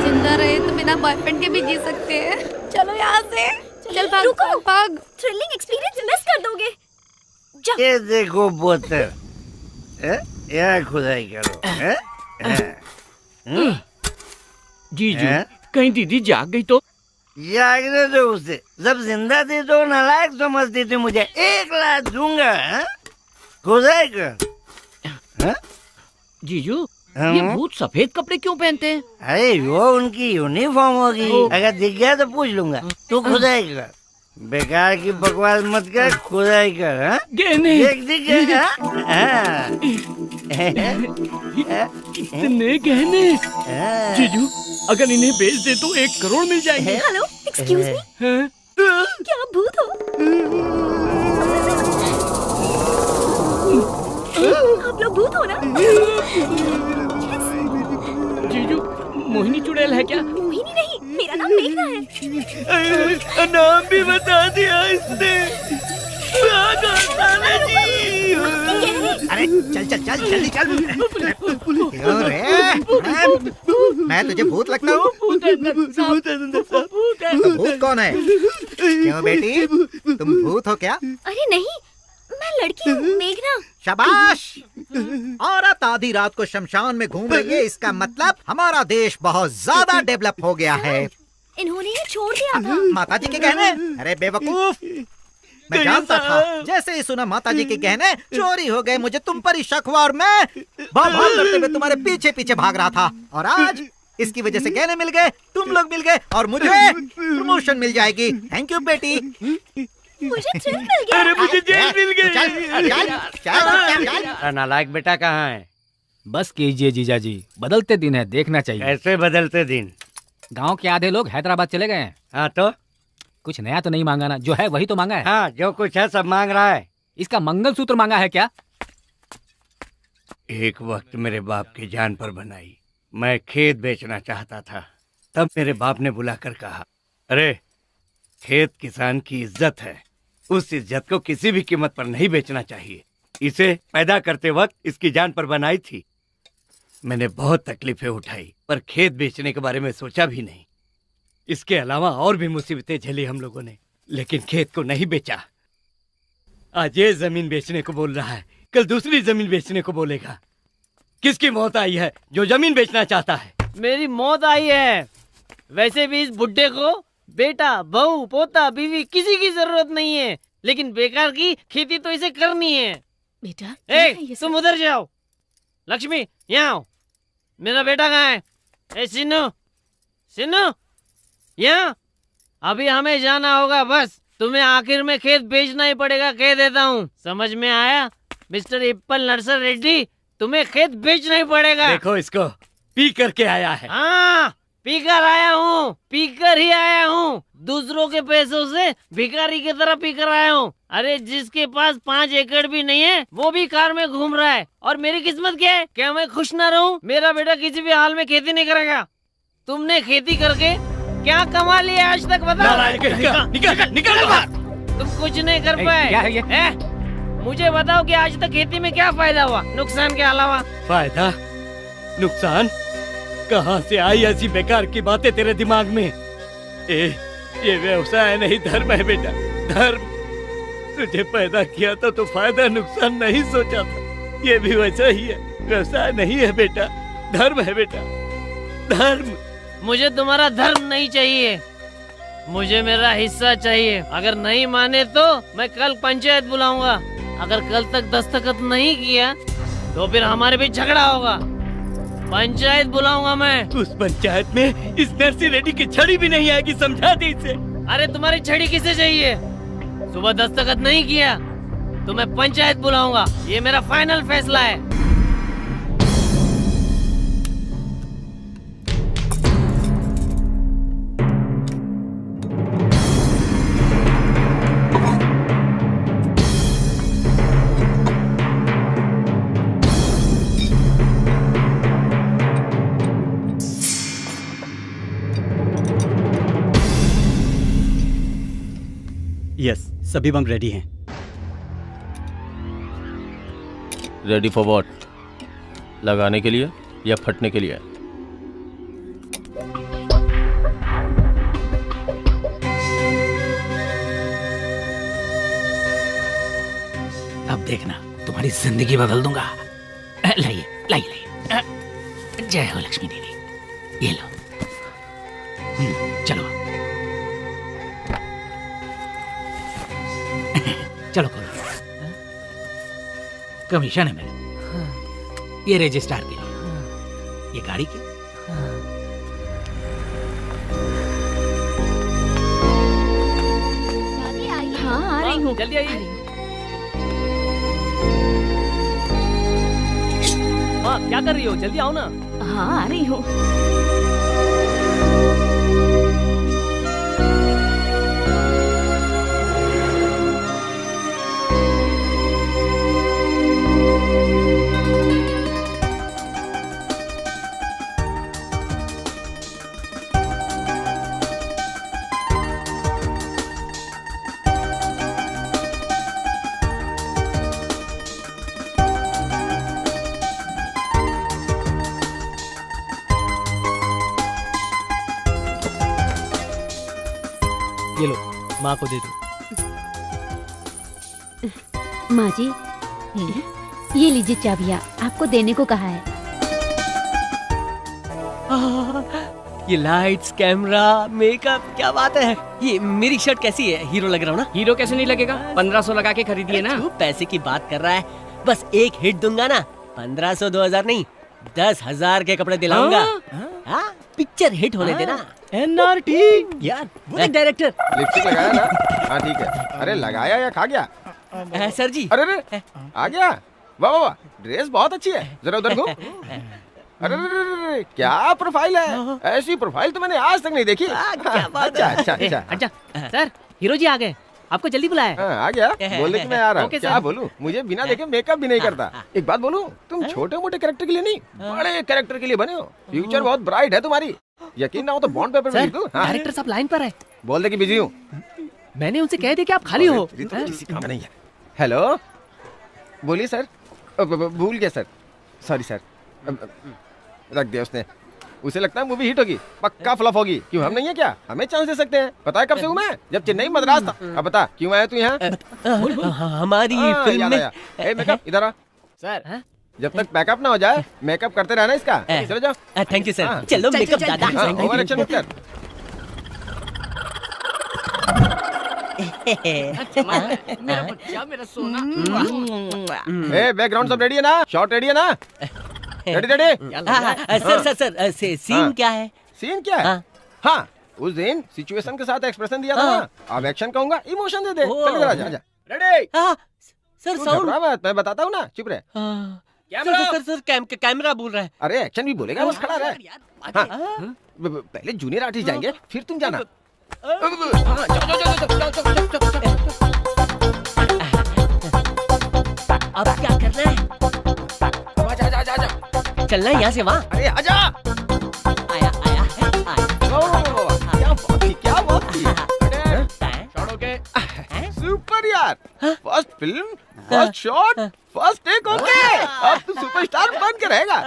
जिंदा रहे तो बिना बॉयफ्रेंड के भी जी सकते हैं। चलो यहाँ से। चल भाग, रुको। भाग। थ्रिलिंग एक्सपीरियंस मिस कर दोगे। ये देखो बोतल, यहाँ खुदाई करो। जीजू, कहीं दीदी जाग गई तो? जागने दो उसे। जब जिंदा थी तो नालायक समझती थी मुझे। 1 लाख दूंगा। खुदाई कर। जीजू, ये भूत सफेद कपड़े क्यों पहनते हैं? अरे वो उनकी यूनिफॉर्म होगी। अगर दिख गया तो पूछ लूंगा। तू खुदाई कर। बेकार की बकवास मत कर, खुदाई कर। गहने दिख गया। इतने गहने। जीजू, अगर इन्हें बेच दे तो 1 करोड़ मिल जाएंगे। Hello, excuse me. क्या आप भूत हो? आप लोग भूत हो ना? जीजू, मोहिनी चुड़ैल है क्या? मोहिनी नहीं, मेरा नाम मेघना है। नाम भी बता दिया इसने। अरे चल चल चल जल्दी चल। क्यों रे? मैं तुझे भूत लगता हूँ? तो भूत कौन है? क्यों बेटी, तुम भूत हो क्या? अरे नहीं, मैं लड़की हूँ, मेघना। शाबाश। औरत आधी रात को शमशान में घूम रही है, इसका मतलब हमारा देश बहुत ज्यादा डेवलप हो गया है। इन्होंने ये छोड़ दिया था। माता जी के गहने? अरे बेवकूफ, मैं जानता था। जैसे ही सुना माता जी के गहने चोरी हो गए, मुझे तुम पर ही शक हुआ और मैं भाग करते हुए तुम्हारे पीछे पीछे भाग रहा था। और आज इसकी वजह से गहने मिल गए, तुम लोग मिल गए और मुझे प्रमोशन मिल जाएगी। थैंक यू बेटी। मुझे थ्रिल मिल गया। अरे मुझे जेल मिल गई। नालायक बेटा कहाँ है? बस कीजिए जीजा जी, बदलते दिन है, देखना चाहिए। ऐसे बदलते दिन? गांव के आधे लोग हैदराबाद चले गए हैं। हाँ तो कुछ नया तो नहीं मांगा ना? जो है वही तो मांगा है। हाँ, जो कुछ है सब मांग रहा है। इसका मंगलसूत्र मांगा है क्या? एक वक्त मेरे बाप की जान पर बनाई। मैं खेत बेचना चाहता था, तब मेरे बाप ने बुलाकर कहा, अरे खेत किसान की इज्जत है, उस इज्जत को किसी भी कीमत पर नहीं बेचना चाहिए। इसे पैदा करते वक्त इसकी जान पर बनाई थी। मैंने बहुत तकलीफें उठाई, पर खेत बेचने के बारे में सोचा भी नहीं। इसके अलावा और भी मुसीबतें झेली हम लोगों ने, लेकिन खेत को नहीं बेचा। आज ये जमीन बेचने को बोल रहा है, कल दूसरी जमीन बेचने को बोलेगा। किसकी मौत आई है जो जमीन बेचना चाहता है? मेरी मौत आई है। वैसे भी इस बुड्ढे को बेटा, बहू, पोता, बीवी किसी की जरूरत नहीं है, लेकिन बेकार की खेती तो इसे करनी है। बेटा, तुम उधर जाओ। लक्ष्मी, यहाँ आओ। मेरा बेटा कहाँ है? ए सिन्नू, सिन्नू, यहाँ। अभी हमें जाना होगा, बस तुम्हें आखिर में खेत बेचना ही पड़ेगा, कह देता हूँ। समझ में आया मिस्टर इप्पल नरसर रेड्डी? तुम्हें खेत बेचना ही पड़ेगा। देखो इसको, पी करके आया है। हाँ, पीकर आया हूँ, पीकर ही आया हूँ। दूसरों के पैसों से भिखारी की तरह पीकर आया हूँ। अरे जिसके पास 5 एकड़ भी नहीं है वो भी कार में घूम रहा है। और मेरी किस्मत क्या है? क्या मैं खुश ना रहूं? मेरा बेटा किसी भी हाल में खेती नहीं करेगा। तुमने खेती करके क्या कमा लिया आज तक, बताओ। निकल बाहर। तुम कुछ नहीं कर पाए। क्या है ये? मुझे बताओ कि आज तक खेती में क्या फायदा हुआ नुकसान के अलावा? फायदा नुकसान कहाँ से आई ऐसी बेकार की बातें तेरे दिमाग में? ये व्यवसाय नहीं धर्म है बेटा, धर्म। तुझे पैदा किया था तो फायदा नुकसान नहीं सोचा था, ये भी वैसा ही है। व्यवसाय नहीं है बेटा, धर्म है बेटा, धर्म। मुझे तुम्हारा धर्म नहीं चाहिए, मुझे मेरा हिस्सा चाहिए। अगर नहीं माने तो मैं कल पंचायत बुलाऊंगा। अगर कल तक दस्तखत नहीं किया तो फिर हमारे बीच झगड़ा होगा। पंचायत बुलाऊंगा मैं। उस पंचायत में इस नरसी रेड्डी की छड़ी भी नहीं आएगी, समझा दी इसे। अरे तुम्हारी छड़ी किसे चाहिए? सुबह दस्तखत नहीं किया तो मैं पंचायत बुलाऊंगा, ये मेरा फाइनल फैसला है। यस, सभी बम रेडी हैं। Ready for what? लगाने के लिए या फटने के लिए? अब देखना, तुम्हारी जिंदगी बदल दूंगा। लाइए लाइए लाइए। जय हो लक्ष्मी देवी, ये लो। चलो चलो खोलो। कमीशन है मेरा, ये रजिस्ट्रार के लिए, ये गाड़ी के। हाँ आ रही हूँ, जल्दी आइए। हाँ क्या कर रही हो? जल्दी आओ ना। हाँ आ रही हूँ। ये लो, माँ को दे दो। माँ जी, ये लीजिए चाबियाँ, आपको देने को कहा है। ये लाइट्स, कैमरा, मेकअप, क्या बात है। ये मेरी शर्ट कैसी है? हीरो लग रहा हूँ ना? हीरो कैसे नहीं लगेगा? 1500 लगा के खरीदिए ना। तू पैसे की बात कर रहा है, बस एक हिट दूंगा ना, 1500 2000 नहीं, 10,000 के कपड़े दिलाऊंगा। हाँ, पिक्चर हिट होने देना। NRT यार, वो एक डायरेक्टर। लिपस्टिक लगाया ना? हाँ ठीक है। अरे लगाया या खा गया? सर जी। अरे अरे आ गया, वाह वाह वाह, ड्रेस बहुत अच्छी है, जरा उधर घूम। अरे अरे क्या प्रोफाइल है, ऐसी प्रोफाइल तो मैंने आज तक नहीं देखी। क्या बात अच्छा है। अच्छा अच्छा। अच्छा सर, हीरो जी आ गए, आपको जल्दी बुलाया। आ गया, बोले कि मैं आ रहा हूँ। ओके क्या सर। बोलूँ, मुझे बिना देखे मेकअप भी नहीं करता। एक बात बोलूँ, तुम छोटे मोटे कैरेक्टर के लिए नहीं, बड़े कैरेक्टर के लिए बने हो। फ्यूचर बहुत ब्राइट है तुम्हारी, यकीन ना हो तो बॉन्ड पेपर में लिख दूं। हाँ? डायरेक्टर साहब लाइन पर है। बोल दे कि बिजी हूँ। मैंने उनसे कह दिया कि आप खाली हो। किसी काम नहीं है। हेलो, बोलिए सर। भूल गया सर, सॉरी सर। रख दिया उसने। उसे लगता है मूवी हिट होगी, पक्का फ्लॉप होगी। क्यों, हम नहीं है क्या? हमें चांस दे सकते हैं। पता है कब से हूँ मैं? जब चेन्नई मद्रास था। अब बता क्यों आया तू यहाँ? हमारी फिल्म में। मेकअप इधर आ सर। जब तक पैकअप ना हो जाए मेकअप करते रहना इसका। चलो जाओ। Thank you sir. चलो मेकअप दादा। ओवर एक्शन मत कर। मेरा बच्चा, मेरा सोना। बैकग्राउंड सब रेडी है ना? शॉट रेडी है ना? Ready ready. सर सीन क्या है? सीन क्या है? हाँ, उस दिन सिचुएशन के साथ एक्सप्रेशन दिया था ना, अब एक्शन कहूंगा, इमोशन दे दे। चल इधर आजा। रेडी। सर साउंड मैं बताता हूँ ना, चुप रहे। सर कैमरा बोल रहा है। अरे एक्शन भी बोलेगा, बस खड़ा रहे। पहले जूनियर आर्टिस्ट जाएंगे, फिर तुम जाना। अब क्या करना है? चलना है यहाँ से वहाँ। अरे आजा। आया आया क्या बात थी। सुपर यार, first film, first shot, first take. Okay, अब तू सुपरस्टार बन के रहेगा।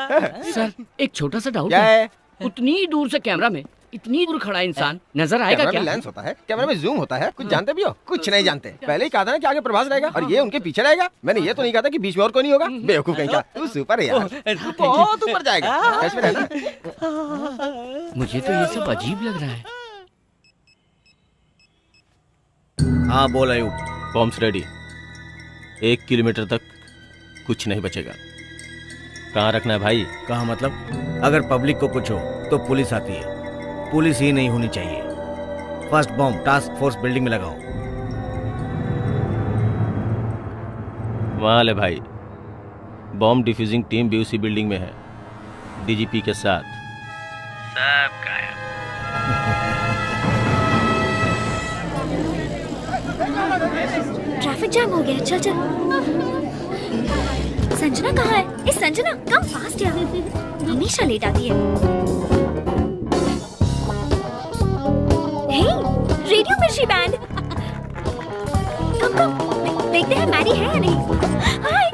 सर एक छोटा सा डाउट क्या है? उतनी दूर से कैमरा में इतनी दूर खड़ा इंसान नजर आएगा कैमरा क्या? में लेंस होता है, कैमरा में जूम होता है, कुछ जानते भी हो? कुछ नहीं जानते। पहले ही कहा था ना कि आगे प्रभास रहेगा और ये उनके पीछे रहेगा। मैंने ये तो नहीं कहा था कि बीच में और कोई नहीं होगा। बेवकूफ कहीं का। तू सुपर है यार, तू बहुत ऊपर जाएगा। कैश में रहना। मुझे तो ये सब अजीब लग रहा है। हाँ बोल अयूब। Bombs ready. 1 किलोमीटर तक कुछ नहीं बचेगा। कहाँ रखना है भाई? कहाँ मतलब? अगर पब्लिक को कुछ हो तो पुलिस आती है, पुलिस ही नहीं होनी चाहिए। First bomb task force building में लगाओ। वहाँ ले भाई, बॉम्ब डिफ्यूजिंग टीम बीयूसी बिल्डिंग में है, डीजीपी के साथ। सब गायब। ट्रैफिक जैम हो गया, चल चल। संजना कहाँ है? ए संजना, कम फास्ट यार, हमेशा लेट आती है। हे, रेडियो मिर्ची बैंड। कम कम, देखते हैं मैरी है या नहीं। हाय,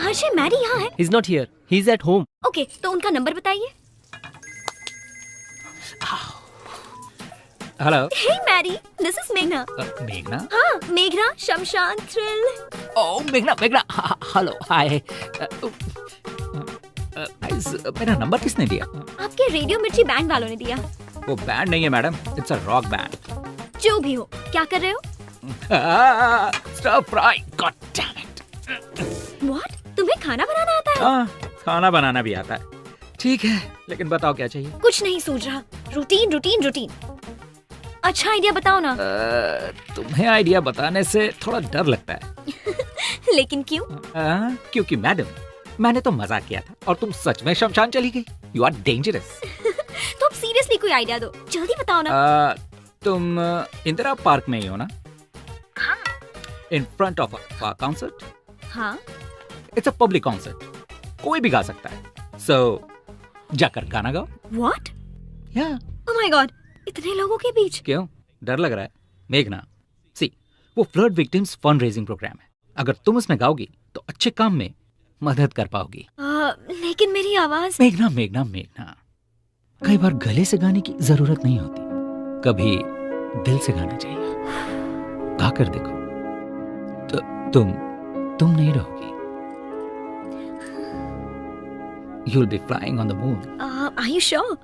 आशय मैरी यहाँ है। He's not here. He's at home. Okay, तो उनका नंबर बताइए। Hello. Hey Mary, this is मेघना। मेघना? हाँ, मेघना, शमशान, थ्रिल। ओह मेघना, मेघना, हेलो, हाय। मेरा नंबर किसने दिया? आपके रेडियो मिर्ची बैंड वालों ने दिया। वो बैंड नहीं है madam, it's a rock band. जो भी हो, क्या कर रहे हो? Stir fry, god damn it. What? तुम्हें खाना बनाना आता है? हाँ, खाना बनाना भी आता है। ठीक है, लेकिन बताओ क्या चाहिए? कुछ नहीं सूझ रहा। Routine routine routine. अच्छा आइडिया बताओ ना। तुम्हें आइडिया बताने से थोड़ा डर लगता है। लेकिन क्यों? क्योंकि मैडम, मैंने तो मजाक किया था और तुम सच में शमशान चली गई। You are dangerous. तो अब सीरियसली कोई आइडिया दो, जल्दी बताओ ना। तुम इंदिरा पार्क में ही हो ना? हाँ। In front of a concert. हाँ। इट्स अ पब्लिक कॉन्सर्ट, कोई भी गा सकता है। सो जाकर गाना गाओ। व्हाट? या। ओह माय गॉड, इतने लोगों के बीच। क्यों डर लग रहा है? मेघना, सी, वो flood victims fund raising program है। अगर तुम उसमें गाओगी तो अच्छे काम में मदद कर पाओगी। लेकिन मेरी आवाज। मेघना मेघना मेघना, कई बार गले से गाने की जरूरत नहीं होती, कभी दिल से गाना चाहिए। गाकर देखो तो तुम नहीं रहोगी। You'll be flying on the moon. Are you sure?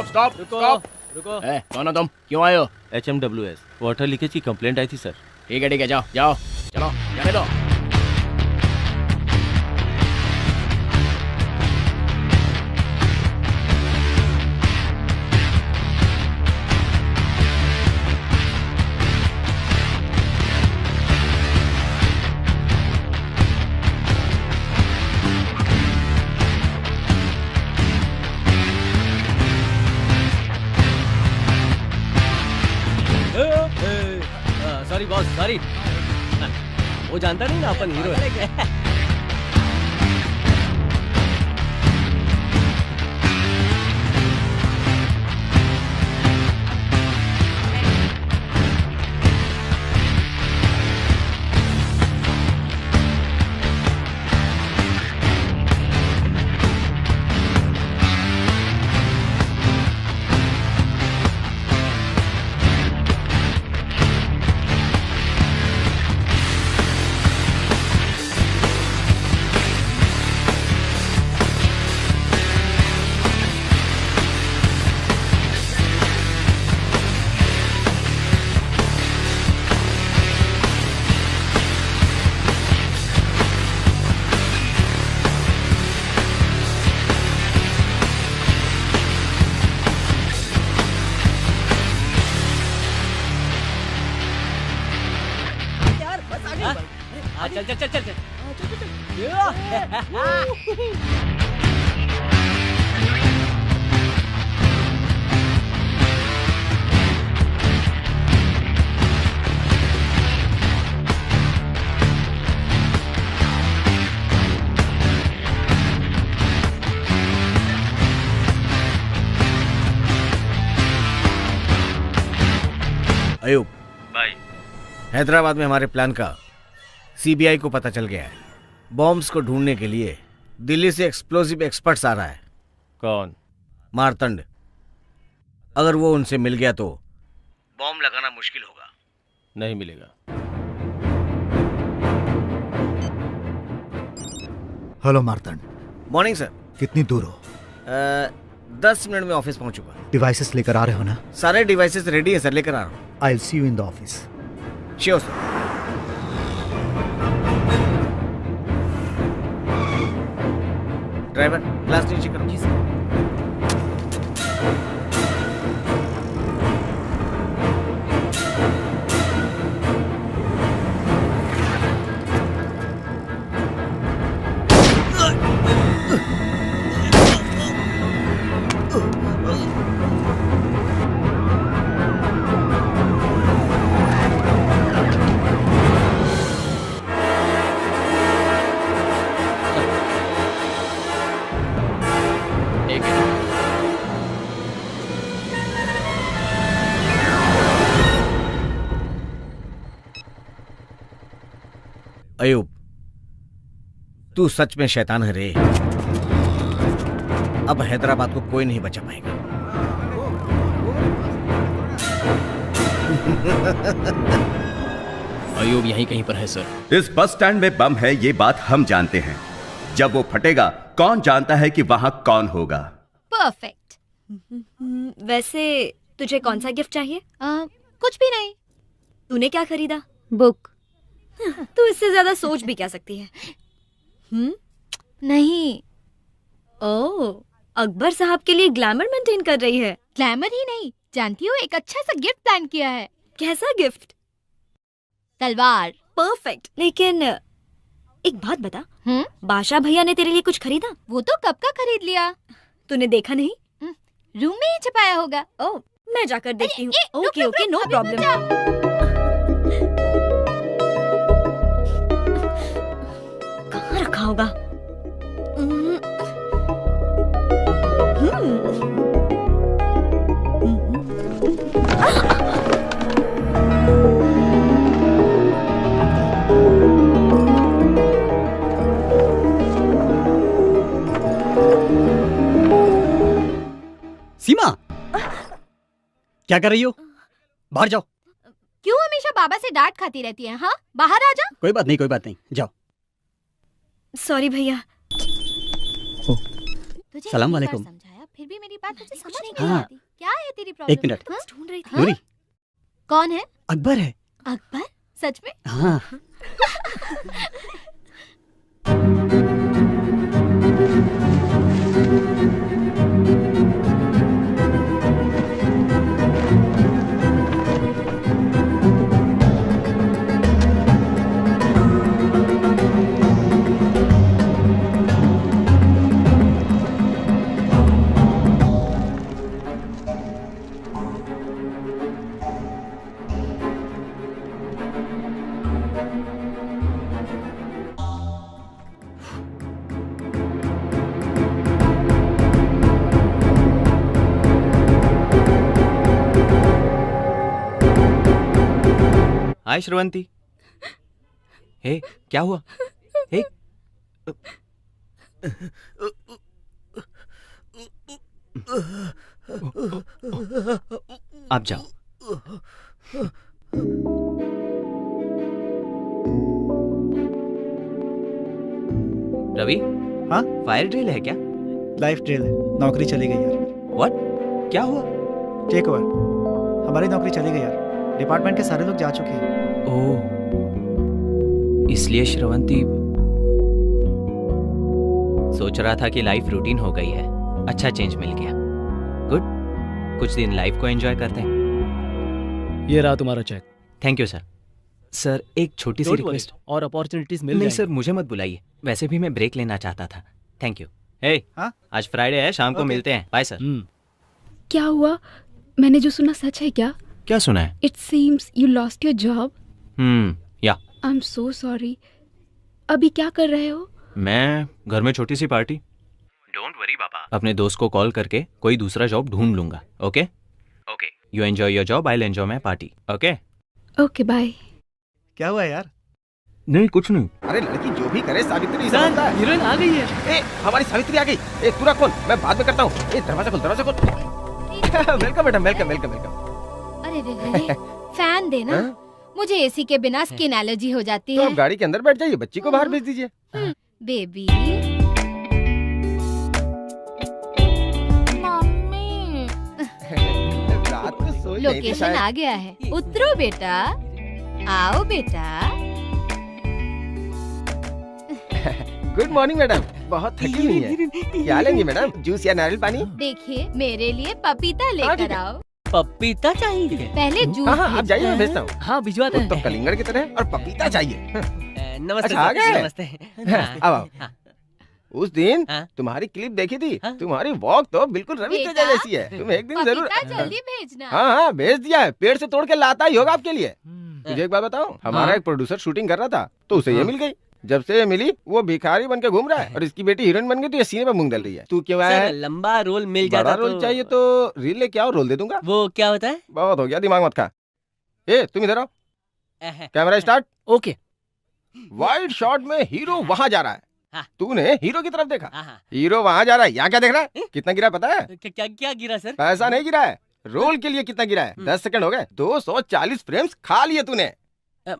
Stop रुको। कौन हो तुम? क्यों आए हो? HMWS वाटर लीकेज की कंप्लेंट आई थी सर। ठीक है, जाओ जाओ, चलो जाने दो। Sorry boss, sorry. वो जानता नहीं ना अपन हीरो है। चल। अयूब भाई, हैदराबाद में हमारे प्लान का सीबीआई को पता चल गया है। बॉम्ब्स को ढूंढने के लिए दिल्ली से एक्सप्लोसिव एक्सपर्ट्स आ रहा है। कौन? मारतंड। अगर वो उनसे मिल गया तो बॉम्ब लगाना मुश्किल होगा। नहीं मिलेगा। हेलो मार्तंड। Morning sir. कितनी दूर हो? 10 मिनट में ऑफिस पहुंचूंगा। डिवाइसेस लेकर आ रहे हो ना? सारे डिवाइसेस रेडी है सर, लेकर आ रहा हूँ। I will see you in the office. Sure sir. Driver glass नीचे करो। जी सर। अयूब, तू सच में शैतान है रे। अब हैदराबाद को कोई नहीं बचा पाएगा। अयूब यहीं कहीं पर है सर। इस बस स्टैंड में बम है, ये बात हम जानते हैं। जब वो फटेगा कौन जानता है कि वहां कौन होगा। परफेक्ट। वैसे तुझे कौन सा गिफ्ट चाहिए? कुछ भी नहीं। तूने क्या खरीदा? बुक। तू इससे ज्यादा सोच भी क्या सकती है? नहीं। ओह, अकबर साहब के लिए ग्लैमर मेंटेन कर रही है। ग्लैमर ही नहीं, जानती हो एक अच्छा सा गिफ्ट प्लान किया है। कैसा गिफ्ट? तलवार। परफेक्ट। लेकिन एक बात बता, बादशाह भैया ने तेरे लिए कुछ खरीदा? वो तो कब का खरीद लिया। तूने देखा नहीं? रूम में ही छुपाया होगा। ओह, मैं जाकर देखती हूँ। Okay okay, no problem. कहाँ रखा होगा? सीमा, क्या कर रही हो? बाहर जाओ। क्यों हमेशा बाबा से डांट खाती रहती है? हाँ, बाहर आ जा। कोई बात नहीं, कोई बात नहीं, जाओ। सॉरी भैया। सलाम वालेकुम। समझाया फिर भी मेरी बात तुझे समझ नहीं हाँ। आती। क्या है तेरी प्रॉब्लम? एक मिनट। ढूंढ रही थी। नूरी, कौन है? अकबर है। अकबर? सच में? हाँ। हाय श्रवंती। हे, क्या हुआ? हे, आप जाओ। रवि, हाँ, फायर ड्रिल है क्या? लाइफ ड्रिल है। नौकरी चली गई यार। व्हाट? क्या हुआ? Take over. हमारी नौकरी चली गई यार। डिपार्टमेंट के सारे लोग जा चुके हैं। ओह, इसलिए श्रवंती सोच रहा था कि लाइफ रूटीन हो गई है। अच्छा चेंज मिल गया। गुड, कुछ दिन लाइफ को एंजॉय करते हैं। ये रहा तुम्हारा cheque. Thank you sir. Sir, एक छोटी सी रिक्वेस्ट। और अपॉर्चुनिटीज मिल नहीं जाएंगी। सर, मुझे मत बुलाइए। वैसे भी मैं ब्रेक लेना चाहता था। Thank you. हे, आज फ्राइडे है, शाम को मिलते हैं। Bye sir. क्या हुआ? मैंने जो सुना सच है क्या? क्या सुना है? It seems you lost your job. Ya. I am so sorry. अभी क्या कर रहे हो? मैं घर में छोटी सी पार्टी। डोंट वरी पापा। अपने दोस्त को कॉल करके कोई दूसरा जॉब ढूंढ लूंगा। Okay okay, you enjoy your job, I will enjoy my party. Okay okay, bye. क्या हुआ यार? नहीं कुछ नहीं। अरे लड़की जो भी करे सावित्री सर, समझता है। हीरोइन आ गई है। ए, हमारी सावित्री आ गई। ए, तू रख खोल, मैं बाद में करता हूँ। ए, दरवाजा खोल, दरवाजा खोल। वेलकम बेटा, वेलकम वेलकम वेलकम। अरे रे रे, फैन देना। मुझे एसी के बिना स्किन एलर्जी हो जाती तो है। आप गाड़ी के अंदर बैठ जाइए, बच्ची को बाहर भेज दीजिए। बेबी रात में सोई नहीं थी लोकेशन शायद। आ गया है, उतरो बेटा, आओ बेटा। गुड मॉर्निंग मैडम, बहुत थकी हुई है। क्या लेंगी मैडम, जूस या नारियल पानी? देखिए मेरे लिए पपीता लेकर आओ। पपीता चाहिए? पहले जूस हाँ हाँ, आप जाइए, मैं भेजता हूँ। हाँ भिजवाते हैं। तो कलिंगड़ की तरह और पपीता चाहिए। नमस्ते अच्छा, आ सर, गए? नमस्ते। अब आओ। उस दिन तुम्हारी क्लिप देखी थी, तुम्हारी वॉक तो बिल्कुल रवि तेजा जैसी है। तुम एक दिन जरूर। पपीता जल्दी भेजना। हाँ हाँ, भेज दिया है, पेड़ से तोड़ के लाता ही होगा आपके लिए। तुझे एक बात बताऊं, हमारा एक प्रोड्यूसर शूटिंग कर रहा था तो उसे ये मिल गई। जब से ये मिली वो भिखारी बन के घूम रहा है और इसकी बेटी हीरोइन बन गई तो ये सीने पे मूंग डल रही है। तू क्यों आया सर, है? लंबा रोल मिल बड़ा जाता रोल चाहिए तो रील लेके आओ, रोल दे दूंगा। वो क्या होता है? बहुत हो गया, दिमाग मत खा। ए, तुम इधर आओ। Camera start. Okay. Wide shot में हीरो वहाँ जा रहा है। हाँ। तूने हीरो की तरफ देखा। हीरो वहाँ जा रहा है, यहाँ क्या देख रहा है? कितना गिरा पता है? क्या क्या गिरा सर? पैसा नहीं गिरा है, रोल के लिए कितना गिरा है? 10 सेकंड हो गए, 240 फ्रेम्स खा लिए तूने।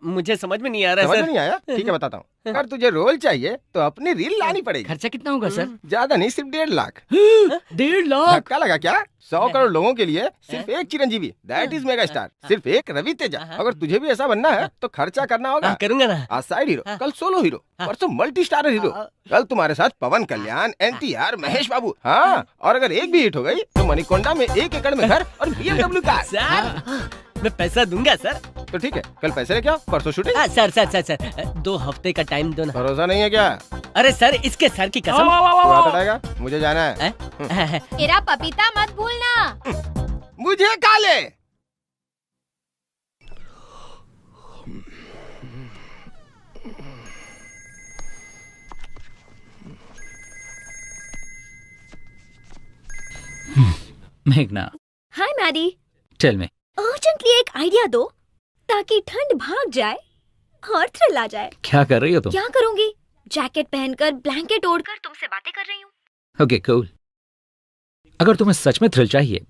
मुझे समझ में नहीं आ रहा समझ सर। में नहीं आया? ठीक है, बताता हूँ। अगर तुझे रोल चाहिए तो अपनी रील लानी पड़ेगी। खर्चा कितना होगा सर? ज्यादा नहीं, सिर्फ 1.5 लाख। 1.5 लाख? धक्का लगा क्या? 100 करोड़ लोगों के लिए सिर्फ एक Chiranjeevi, that is mega star, सिर्फ एक रवि तेजा। अगर तुझे भी ऐसा बनना है तो खर्चा करना होगा। करूंगा ना। आज साइड हीरो, कल सोलो हीरो, परसों मल्टी स्टारर हीरो, कल तुम्हारे साथ पवन कल्याण, NTR, महेश बाबू। हाँ, और अगर एक भी हिट हो गई तो मणिकोंडा में 1 एकड़ में घर और BMW कार। सर, मैं पैसा दूंगा सर। तो ठीक है, कल पैसे लेके आओ, परसों shooting. Sir sir sir sir 2 हफ्ते का टाइम दो ना। भरोसा नहीं है क्या? अरे सर, इसके सर की कसम। तू हाथ हटाएगा? मुझे जाना है। मेरा पपीता मत भूलना। मुझे काले। मेघना, हाय मैडी, टेल मी। अर्जेंटली एक आइडिया दो ताकि ठंड भाग जाए और थ्रिल आ जाए। क्या कर रही हो तुम? क्या करूंगी? जैकेट पहनकर, ब्लैंकेट ओढ़कर तुमसे बातें कर रही हूँ। Okay cool. अगर तुम्हें सच में थ्रिल चाहिए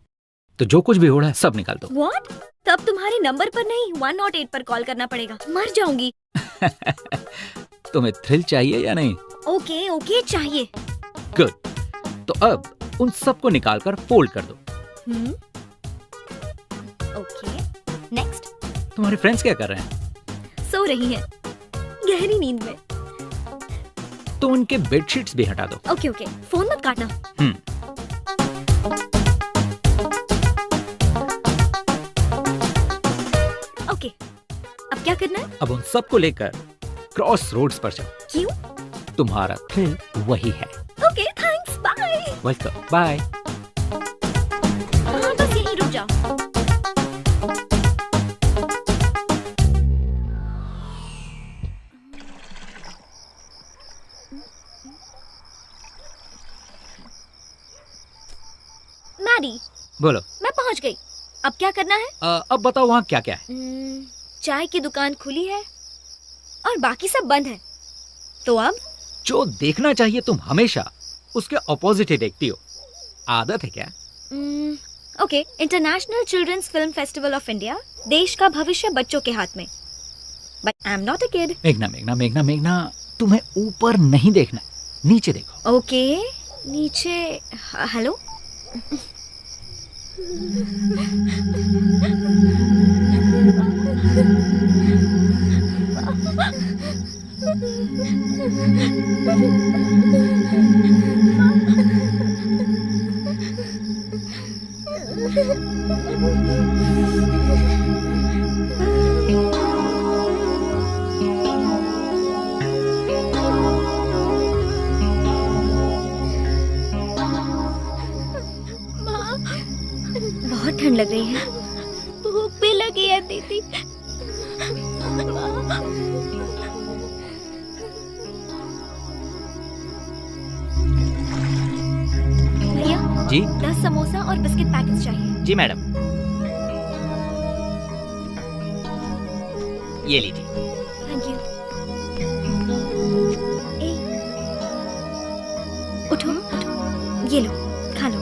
तो जो कुछ भी हो रहा है सब निकाल दो। व्हाट? तब तुम्हारे नंबर पर नहीं 108 पर कॉल करना पड़ेगा। मर जाऊंगी। तुम्हें थ्रिल चाहिए या नहीं? ओके ओके, चाहिए। गुड। तो अब उन सबको निकालकर फोल्ड कर दो। Okay, next. तुम्हारे फ्रेंड्स क्या कर रहे हैं? सो रही हैं, गहरी नींद में। तो उनके बेडशीट्स भी हटा दो। ओके ओके, फोन मत काटना। ओके, अब क्या करना है? अब उन सबको लेकर क्रॉस रोड्स पर जाओ। क्यों? तुम्हारा थ्रिल वही है। Okay, thanks, bye. Welcome, bye. हाँ, बस यहीं रुक जाओ। मैडी, बोलो। मैं पहुंच गई। अब क्या करना है? अब बताओ वहाँ क्या क्या है? चाय की दुकान खुली है और बाकी सब बंद है। तो अब जो देखना चाहिए तुम हमेशा उसके ऑपोजिट ही देखती हो। आदत है क्या? Okay, international children's film festival of India. देश का भविष्य बच्चों के हाथ में। But I am not a kid. मेघना मेघना मेघना मेघना, तुम्हें ऊपर नहीं देखना, नीचे देखो। ओके, नीचे। हेलो। बहुत ठंड लग रही है। भूख भी लगी है दीदी। भैया जी 10 समोसा और बिस्किट पैकेट्स चाहिए। जी मैडम, ये लीजिए। Thank you. ये लो, खा लो।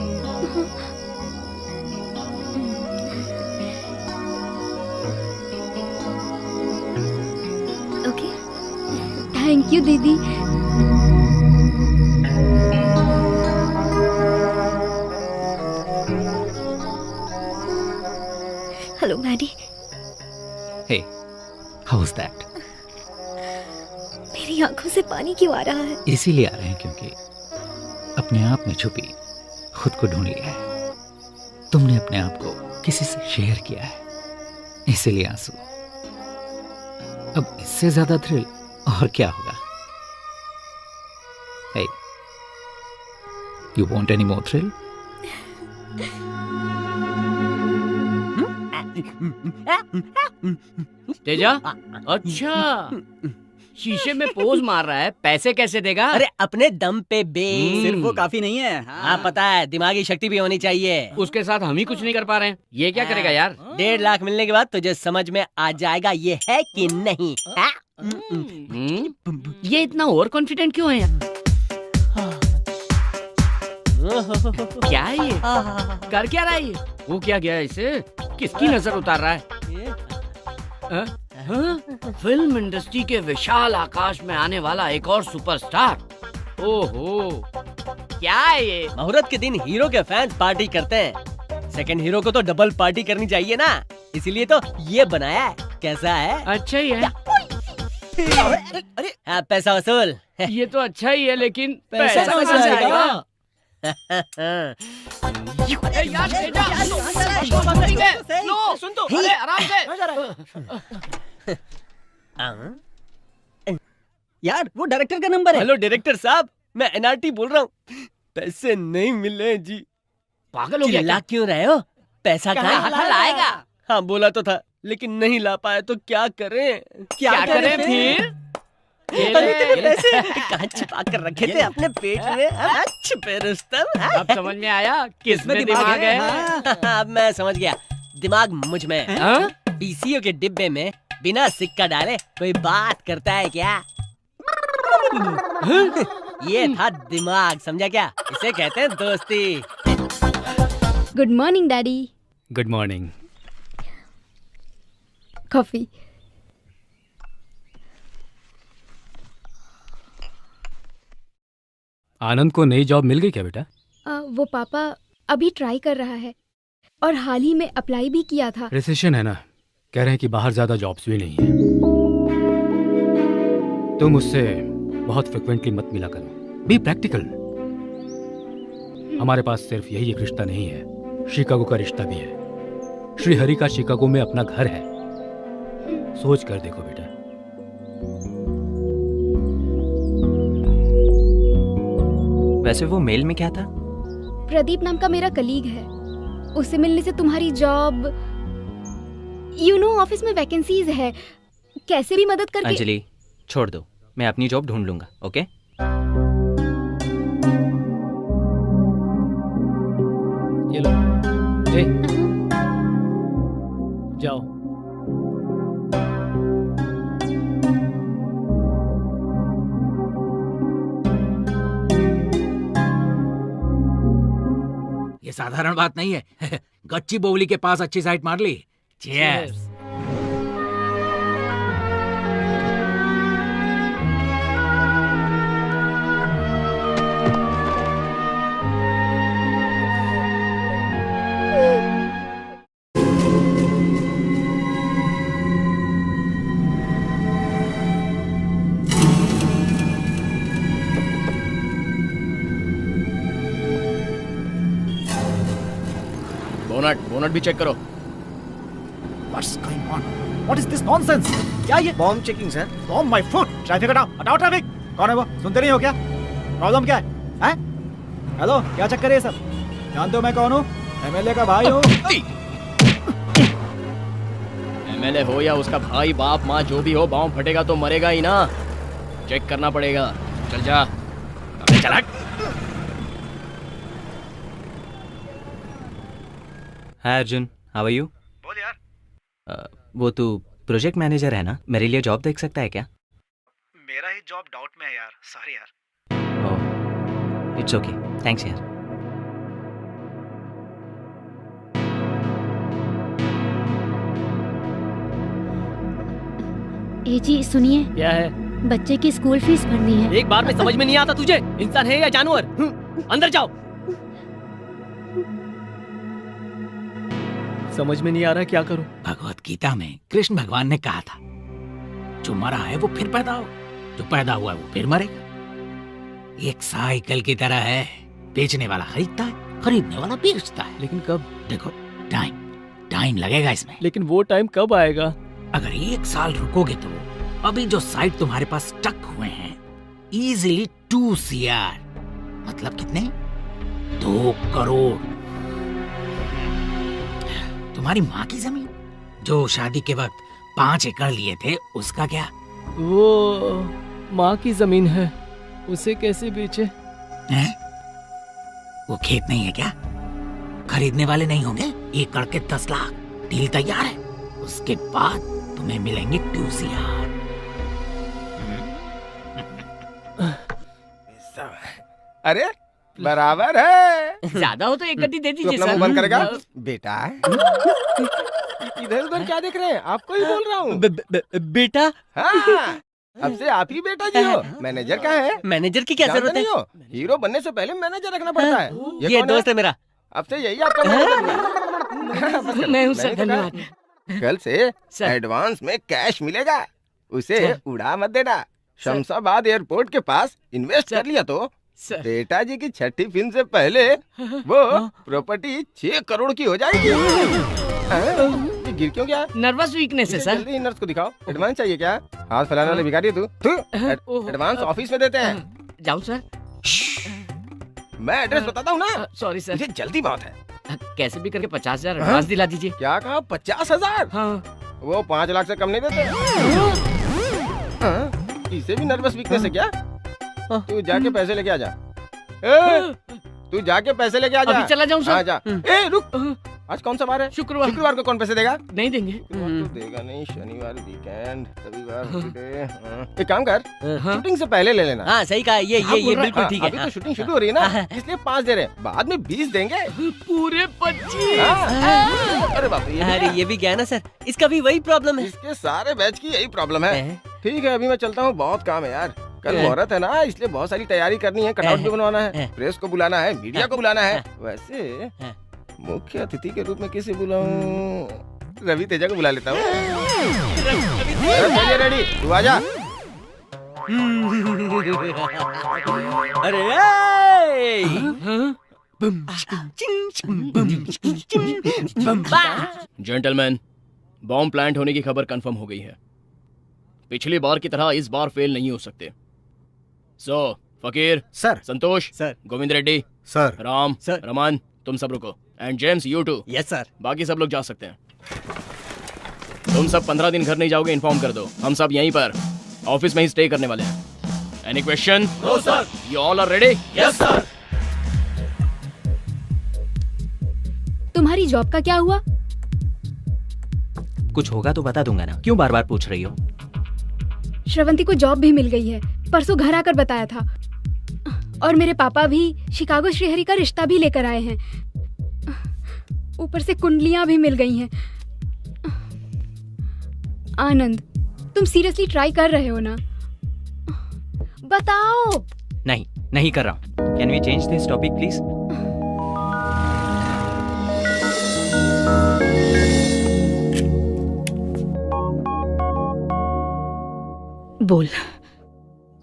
ओके। थैंक यू दीदी। Hello Maddie. Hey, how was that? मेरी आंखों से पानी क्यों आ रहा है? इसीलिए आ रहे हैं क्योंकि अपने आप में छुपी खुद को ढूंढ लिया है। तुमने अपने आप को किसी से शेयर किया है, इसीलिए आंसू। अब इससे ज्यादा थ्रिल और क्या होगा? Hey, you want any more thrill? Teja, अच्छा शीशे में पोज मार रहा है, पैसे कैसे देगा? अरे अपने दम पे बे। सिर्फ वो काफी नहीं है। हाँ पता है, दिमागी शक्ति भी होनी चाहिए। उसके साथ हम ही कुछ नहीं कर पा रहे हैं। ये क्या करेगा यार? 1.5 लाख मिलने के बाद तुझे समझ में आ जाएगा ये है कि नहीं। ये इतना ओवर कॉन्फिडेंट क्यों है यार? क्या है ये? कर क्या रहा है ये? वो क्या गया इसे? किसकी नजर उतार रहा है? फिल्म इंडस्ट्री के विशाल आकाश में आने वाला एक और सुपरस्टार। ओहो, क्या है ये? मुहूर्त के दिन हीरो के फैंस पार्टी करते हैं, सेकंड हीरो को तो डबल पार्टी करनी चाहिए ना, इसीलिए तो ये बनाया है। कैसा है? अच्छा ही है। अरे पैसा वसूल। ये तो अच्छा ही है, लेकिन पैसा कहाँ वसूल से आएगा? आएगा? सुन तो, अरे आराम से। यार वो डायरेक्टर का नंबर है। हेलो डायरेक्टर साहब, मैं एनआरटी बोल रहा हूँ। पैसे नहीं मिले जी। पागल हो गया चिल्ला क्या? क्यों रहे हो? पैसा कहाँ लाएगा? हाँ बोला तो था, लेकिन नहीं ला पाया तो क्या करें? क्या करें फिर? अरे तेरे पैसे कहाँ छिपा कर रखे थे? अपने पेट में। छुपे रुस्तम। अब समझ में आया किसमें दिमाग है? अब मैं समझ गया, दिमाग मुझ में। पीसीओ के डिब्बे में बिना सिक्का डाले कोई बात करता है क्या? ये था दिमाग, समझा क्या? इसे कहते हैं दोस्ती। Good morning daddy. Good morning. Coffee. Anand को नई जॉब मिल गई क्या बेटा? वो पापा अभी ट्राई कर रहा है और हाल ही में अप्लाई भी किया था। रिसेशन है ना, कह रहे हैं कि बाहर ज्यादा जॉब्स भी नहीं है। तुम उससे बहुत फ्रिक्वेंटली मत मिला करो, बी प्रैक्टिकल। हमारे पास सिर्फ यही एक रिश्ता नहीं है, शिकागो का रिश्ता भी है। श्री हरि का शिकागो में अपना घर है, सोच कर देखो बेटा। वैसे वो मेल में क्या था? प्रदीप नाम का मेरा कलीग है, उससे मिलने से तुम्हारी जॉब, ऑफिस में वैकेंसीज है, कैसे भी मदद करके। अंजलि छोड़ दो, मैं अपनी जॉब ढूंढ लूंगा। ओके ये लो, जाओ। ये साधारण बात नहीं है। गच्ची बोवली के पास अच्छी साइट मार ली। Cheers. बोनट भी चेक करो। What's going on? What is this nonsense? क्या ये? Bomb checking sir. Bomb my foot. Traffic हटाओ, हटाओ ट्रैफिक। कौन है वो? सुनते नहीं हो क्या? प्रॉब्लम क्या है? हैं? हेलो, क्या चक्कर है ये सब? जानते हो मैं कौन हूँ? एमएलए का भाई हूँ। एमएलए हो या उसका भाई, बाप, माँ, जो भी हो, बॉम्ब फटेगा तो मरेगा ही ना। चेक करना पड़ेगा। चल जा। अबे चल हट। हाय अर्जुन, हाउ आर यू? बोल यार। वो तू प्रोजेक्ट मैनेजर है ना, मेरे लिए जॉब देख सकता है क्या? मेरा ही जॉब डाउट में है यार, सॉरी यार। ओह, इट्स ओके, थैंक्स यार। ए जी सुनिए। क्या है? बच्चे की स्कूल फीस भरनी है। एक बार में समझ में नहीं आता तुझे, इंसान है या जानवर? अंदर जाओ। समझ में नहीं आ रहा क्या करूं। भगवत गीता में कृष्ण भगवान ने कहा था, जो मरा है वो फिर पैदा हो, जो पैदा हुआ है वो फिर मरेगा। एक साइकिल की तरह है, बेचने वाला खरीदता है, खरीदने वाला बेचता है। लेकिन कब? देखो टाइम लगेगा इसमें। लेकिन वो टाइम कब आएगा? अगर 1 साल रुकोगे तो अभी जो साइट तुम्हारे पास स्टक हुए हैं, इजीली 2 CR, मतलब कितने? 2 करोड़। तुम्हारी माँ की जमीन जो शादी के वक्त 5 एकड़ लिए थे, उसका क्या? वो माँ की जमीन है, उसे कैसे बेचे? हैं? वो खेत नहीं है क्या? खरीदने वाले नहीं होंगे? 1 एकड़ के 10 लाख, डील तैयार है। उसके बाद तुम्हें मिलेंगे 2 CR। अरे बराबर है। ज्यादा हो तो 1 गड्डी दे तू दीजिए अपना सर। मुंह बंद करेगा बेटा? इधर उधर क्या देख रहे हैं? आपको ही बोल रहा हूँ। बेटा? हाँ, अब से आप ही बेटा जी हो। मैनेजर कहाँ है? मैनेजर की क्या जरूरत है? नहीं हो? हीरो बनने से पहले मैनेजर रखना पड़ता है। ये दोस्त है मेरा। अब से यही आपका मैनेजर। मैं हूँ सर, धन्यवाद। कल से एडवांस में कैश मिलेगा, उसे उड़ा मत देना। शमशाबाद एयरपोर्ट के पास इन्वेस्ट कर लिया तो बेटा जी की 6ठी फिल्म से पहले वो प्रॉपर्टी 6 करोड़ की हो जाएगी। ये गिर क्यों गया? नर्वस वीकनेस है सर। जल्दी नर्स को दिखाओ। एडवांस चाहिए क्या? हाथ फैलाने वाले भिखारी है तू। एडवांस ऑफिस में देते हैं। जाऊँ सर? मैं एड्रेस बताता हूँ ना। सॉरी सर, मुझे जल्दी बहुत है। कैसे भी करके 50,000 एडवांस दिला दीजिए। क्या कहा? 50,000? हाँ। वो 5 लाख से कम नहीं देते। इसे भी नर्वस वीकनेस है क्या? तू जाके पैसे लेके आ जा। तू जाके पैसे लेके आ जा। अभी चला जाऊं सर? हाँ जा। रुक, आज कौन सा बार है? शुक्रवार को कौन पैसे देगा? नहीं देंगे। तो देगा नहीं। शनिवार वीकेंड, रविवार हॉलिडे। एक काम कर, शूटिंग से पहले ले लेना। हाँ सही कहा, ये बिल्कुल ठीक है। अभी तो शूटिंग शुरू हो रही है ना, इसलिए 5 दे रहे हैं, बाद में 20 देंगे। पूरे 25। अरे बाप रे। अरे ये भी गया ना सर, इसका भी वही प्रॉब्लम है। इसके सारे बैच की यही प्रॉब्लम है। ठीक है, अभी मैं चलता हूँ, बहुत काम है यार। कल मुहूर्त है ना, इसलिए बहुत सारी तैयारी करनी है। कटआउट भी बनवाना है, प्रेस को बुलाना है, मीडिया को बुलाना है। वैसे मुख्य अतिथि के रूप में किसे बुलाऊं? रवि तेजा को बुला लेता हूँ। रेडी, तू आजा। अरे जेंटलमैन, बॉम्ब प्लांट होने की खबर कंफर्म हो गई है। पिछली बार की तरह इस बार फेल नहीं हो सकते। So Fakir sir, Santosh sir, Govind Reddy sir, Ram sir, Raman, तुम सब रुको। And James, you too. Yes sir. बाकी सब लोग जा सकते हैं। तुम सब 15 दिन घर नहीं जाओगे, इन्फॉर्म कर दो। हम सब यहीं पर ऑफिस में ही स्टे करने वाले हैं। Any question? No sir. You all are ready? Yes sir. तुम्हारी जॉब का क्या हुआ? कुछ होगा तो बता दूंगा ना, क्यों बार बार पूछ रही हो? श्रवंती को जॉब भी मिल गई है, परसों घर आकर बताया था। और मेरे पापा भी शिकागो श्रीहरि का रिश्ता भी लेकर आए हैं। ऊपर से कुंडलियां भी मिल गई हैं। आनंद, तुम सीरियसली ट्राई कर रहे हो ना? बताओ। नहीं कर रहा हूँ। Can we change this topic please? बोल।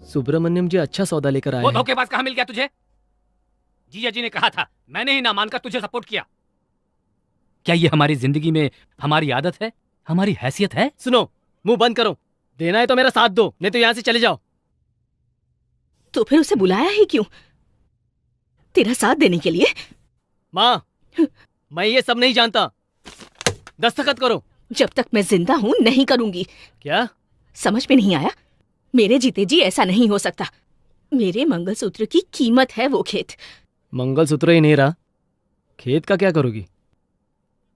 सुब्रमण्यम जी अच्छा सौदा लेकर आए वो हैं। धोखेबाज कहाँ मिल गया तुझे? जीजा जी ने कहा था, मैंने ही ना मानकर तुझे सपोर्ट किया। क्या ये हमारी जिंदगी में हमारी आदत है, हमारी हैसियत है? सुनो, मुंह बंद करो। देना है तो मेरा साथ दो, नहीं तो यहाँ से चले जाओ। तो फिर उसे बुलाया ही क्यों? तेरा साथ देने के लिए? माँ, मैं ये सब नहीं जानता। दस्तखत करो। जब तक मैं जिंदा हूँ नहीं करूंगी। क्या समझ में नहीं आया? मेरे जीते जी ऐसा नहीं हो सकता। मेरे मंगलसूत्र की कीमत है वो खेत। मंगलसूत्र ही नहीं रहा, खेत का क्या करोगी?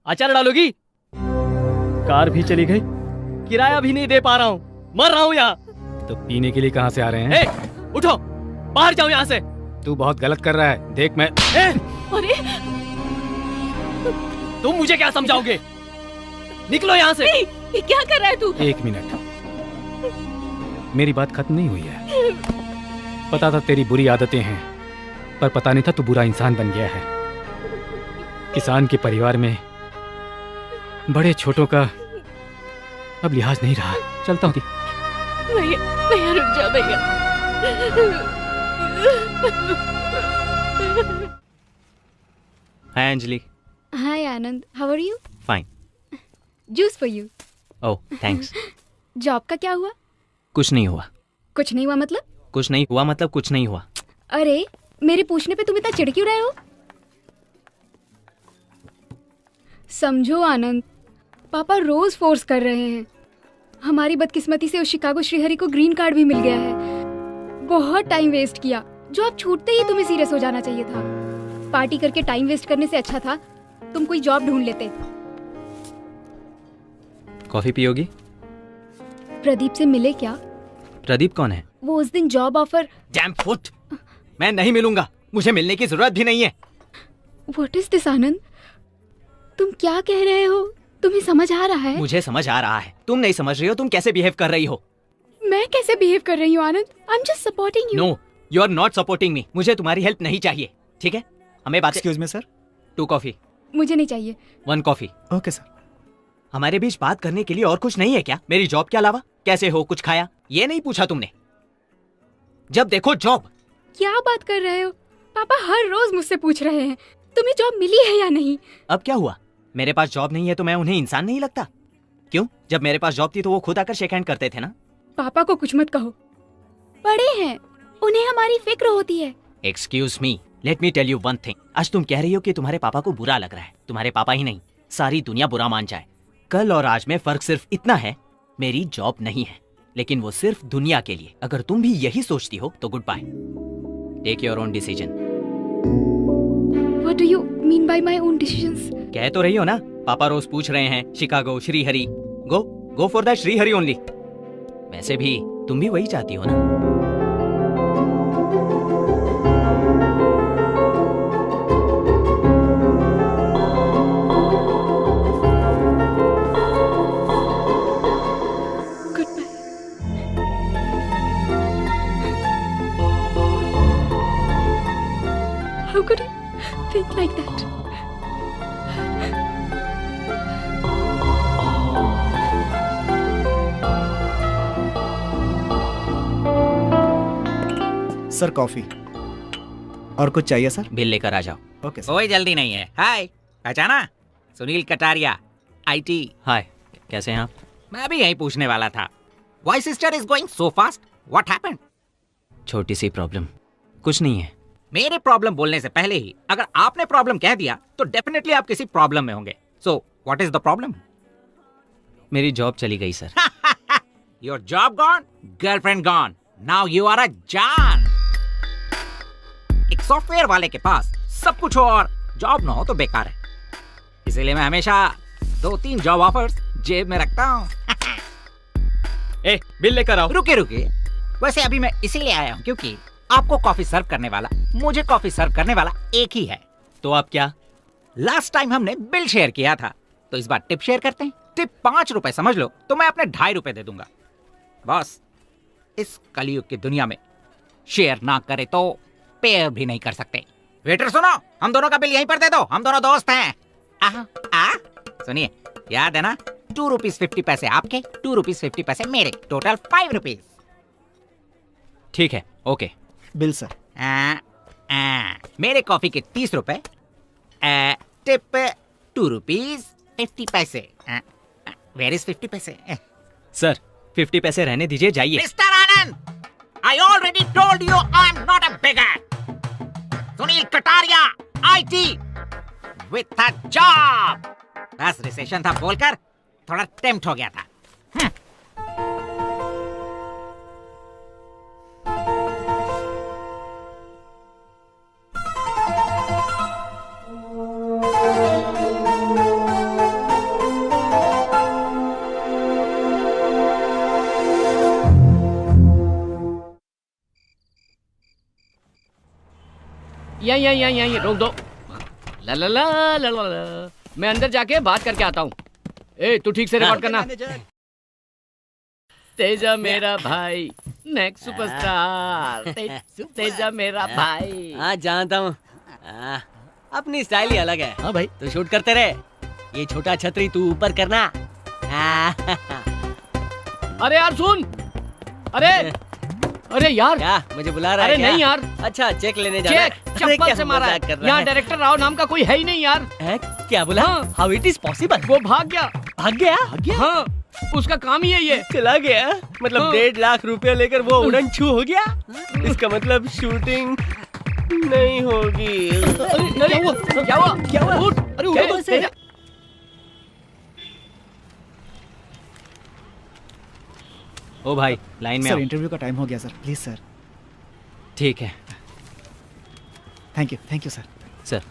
अचार डालोगी? कार भी चली गई, किराया भी नहीं दे पा रहा हूँ, मर रहा हूँ यहाँ। तो पीने के लिए कहाँ से आ रहे हैं? उठो, बाहर जाओ यहाँ से। तू बहुत गलत कर रहा है, देख मैं। अरे तुम मुझे क्या समझाओगे? निकलो यहाँ से। ये क्या कर रहा है तू? 1 मिनट। मेरी बात खत्म नहीं हुई है। पता था तेरी बुरी आदतें हैं, पर पता नहीं था तू बुरा इंसान बन गया है। किसान के परिवार में बड़े छोटों का अब लिहाज नहीं रहा। चलता हूँ। भैया भैया रुक जाओ भैया। Hi Anjali. Hi Anand, how are you? Fine. Juice for you. Oh thanks. Job का क्या हुआ? कुछ नहीं हुआ। कुछ नहीं हुआ मतलब? कुछ नहीं हुआ मतलब कुछ नहीं हुआ। अरे मेरे पूछने पे तुम इतना चिढ़ क्यों रहे हो? समझो आनंद, पापा रोज फोर्स कर रहे हैं। हमारी बदकिस्मती से उस शिकागो श्रीहरि को ग्रीन कार्ड भी मिल गया है। बहुत टाइम वेस्ट किया। जॉब छूटते ही तुम्हें सीरियस हो जाना चाहिए था। पार्टी करके टाइम वेस्ट करने से अच्छा था तुम कोई जॉब ढूंढ लेते। कॉफी पियोगी? प्रदीप से मिले क्या? प्रदीप कौन है? वो उस दिन जॉब ऑफर। डैम फुट, मैं नहीं मिलूंगा। मुझे मिलने की जरूरत भी नहीं है। व्हाट इज दिस आनंद? तुम क्या कह रहे हो? तुम्हें समझ आ रहा है? मुझे समझ आ रहा है। तुम नहीं समझ रही हो। तुम कैसे बिहेव कर रही हो? मैं कैसे बिहेव कर रही हूँ Anand? I am just supporting you. No, you are not supporting me. मुझे तुम्हारी हेल्प नहीं चाहिए, ठीक है? हमें बात। Excuse me sir. 2 कॉफी। मुझे नहीं चाहिए। 1 कॉफी। Okay sir. हमारे बीच बात करने के लिए और कुछ नहीं है क्या? मेरी जॉब के अलावा? कैसे हो, कुछ खाया, ये नहीं पूछा तुमने? जब देखो जॉब। क्या बात कर रहे हो? पापा हर रोज मुझसे पूछ रहे हैं तुम्हें जॉब मिली है या नहीं। अब क्या हुआ? मेरे पास जॉब नहीं है तो मैं उन्हें इंसान नहीं लगता? क्यों? जब मेरे पास जॉब थी तो वो खुद आकर शेक हैंड करते थे ना। पापा को कुछ मत कहो, बड़े हैं, उन्हें हमारी फिक्र होती है। Excuse me, let me tell you one thing. आज तुम कह रही हो कि तुम्हारे पापा को बुरा लग रहा है। तुम्हारे पापा ही नहीं, सारी दुनिया बुरा मान जाए। कल और आज में फर्क सिर्फ इतना है, मेरी जॉब नहीं है, लेकिन वो सिर्फ दुनिया के लिए। अगर तुम भी यही सोचती हो तो goodbye. Take your own decision. What do you mean by my own decisions? कह तो रही हो ना, पापा रोज पूछ रहे हैं Chicago Srihari. Go for that Srihari only. वैसे भी तुम भी वही चाहती हो ना? How could you think like that? Sir coffee. और कुछ चाहिए सर? बिल लेकर आ जाओ। Okay sir. कोई जल्दी नहीं है। हाय, पहचाना? सुनील कटारिया, IT। हाय, कैसे हैं आप? मैं भी यही पूछने वाला था। Why sister is going so fast? What happened? छोटी सी प्रॉब्लम। कुछ नहीं है। मेरे प्रॉब्लम बोलने से पहले ही अगर आपने प्रॉब्लम कह दिया तो डेफिनेटली आप किसी प्रॉब्लम में होंगे। So what is the problem? मेरी जॉब चली गई sir. Your job gone, girlfriend gone. Now you are a जान। एक सॉफ्टवेयर वाले के पास सब कुछ हो और जॉब ना हो तो बेकार है। इसीलिए मैं हमेशा 2-3 जॉब ऑफर्स जेब में रखता हूँ। ए, बिल लेकर आओ। रुके। वैसे अभी मैं इसीलिए आया हूँ क्योंकि आपको कॉफी सर्व करने वाला, मुझे कॉफी सर्व करने वाला एक ही है। तो आप क्या? लास्ट टाइम हमने बिल शेयर किया था, तो इस बार टिप शेयर करते हैं। टिप 5 रुपए समझ लो, तो मैं अपने 2.5 रुपए दे दूंगा। बस इस कलयुग की दुनिया में शेयर ना करे तो पेयर भी नहीं कर सकते। वेटर सुनो, हम दोनों का बिल यहीं पर दे दो, हम दोनों दोस्त हैं। सुनिए, याद है ना? 2 रुपीज 50 पैसे आपके, 2 रुपीज 50 पैसे मेरे, टोटल 5 रुपीज। ठीक है, ओके। Bill sir. मेरे कॉफी के 30 रुपए, टिप 2 रुपीज 50 पैसे। वेयर इज 50 पैसे? सर 50 पैसे रहने दीजिए, जाइए। Mister Anand, I already told you I am not a bigger. Sunil Kataria, IT with a job. बस रिसेशन था बोलकर थोड़ा टेम्प्ट हो गया था। यहीं रोक दो। ला ला ला ला ला ला। मैं अंदर जाके बात करके आता हूँ। ए, तू ठीक से रिकॉर्ड करना। तेजा मेरा भाई नेक्स्ट सुपरस्टार। तेजा मेरा भाई। हाँ जानता हूँ। अपनी स्टाइल ही अलग है। हाँ भाई तो शूट करते रहे। ये छोटा छतरी तू ऊपर करना। अरे यार सुन। अरे यार क्या मुझे बुला रहा है? अरे नहीं यार। अच्छा चेक लेने जाना है। चेक चप्पल से मारा है। यहाँ डायरेक्टर राव नाम का कोई है ही नहीं यार। क्या बोला? How it is possible? वो भाग गया। भाग गया? हाँ उसका काम ही है ये। चला गया मतलब 1.5 लाख रुपया लेकर वो उड़न छू हो गया। इसका मतलब शूटिंग नहीं होगी। क्या हुआ? उठ। अरे उठ से। ओ भाई लाइन में सर आओ। इंटरव्यू का टाइम हो गया सर, प्लीज सर। ठीक है। Thank you sir. Sir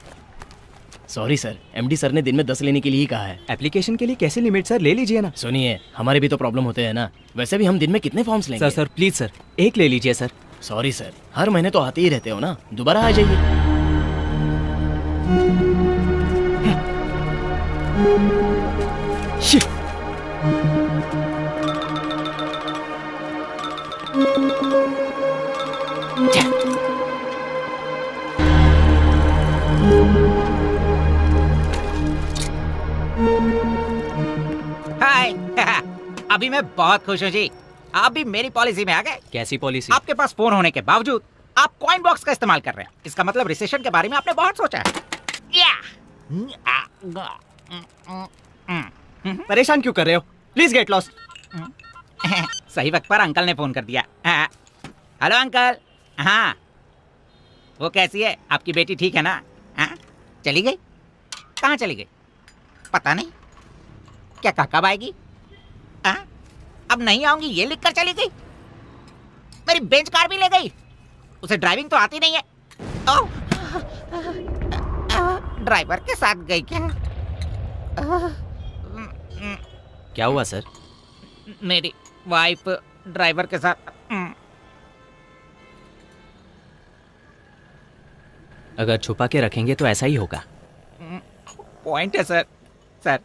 sorry sir, MD sir ने दिन में 10 लेने के लिए ही कहा है। एप्लीकेशन के लिए कैसे लिमिट सर? ले लीजिए ना। सुनिए हमारे भी तो प्रॉब्लम होते हैं ना। वैसे भी हम दिन में कितने फॉर्म्स लेंगे? सर प्लीज सर एक ले लीजिए सर। सॉरी सर, हर महीने तो आते ही रहते हो ना, दोबारा आ जाइए। हाय अभी मैं बहुत खुश हूँ जी। आप भी मेरी पॉलिसी में आ गए। कैसी पॉलिसी? आपके पास फोन होने के बावजूद आप कॉइन बॉक्स का इस्तेमाल कर रहे हैं। इसका मतलब रिसेशन के बारे में आपने बहुत सोचा है। परेशान क्यों कर रहे हो? Please get lost. सही वक्त पर अंकल ने फोन कर दिया। Hello uncle. हाँ वो कैसी है आपकी बेटी? ठीक है ना? चली गई? कहाँ चली गई? पता नहीं। क्या कब आएगी? अब नहीं आऊंगी ये लिख कर चली गई। मेरी बेंच कार भी ले गई। उसे ड्राइविंग तो आती नहीं है। ड्राइवर के साथ गई क्या? क्या हुआ सर? मेरी वाइफ ड्राइवर के साथ। अगर छुपा के रखेंगे तो ऐसा ही होगा। पॉइंट है सर। सर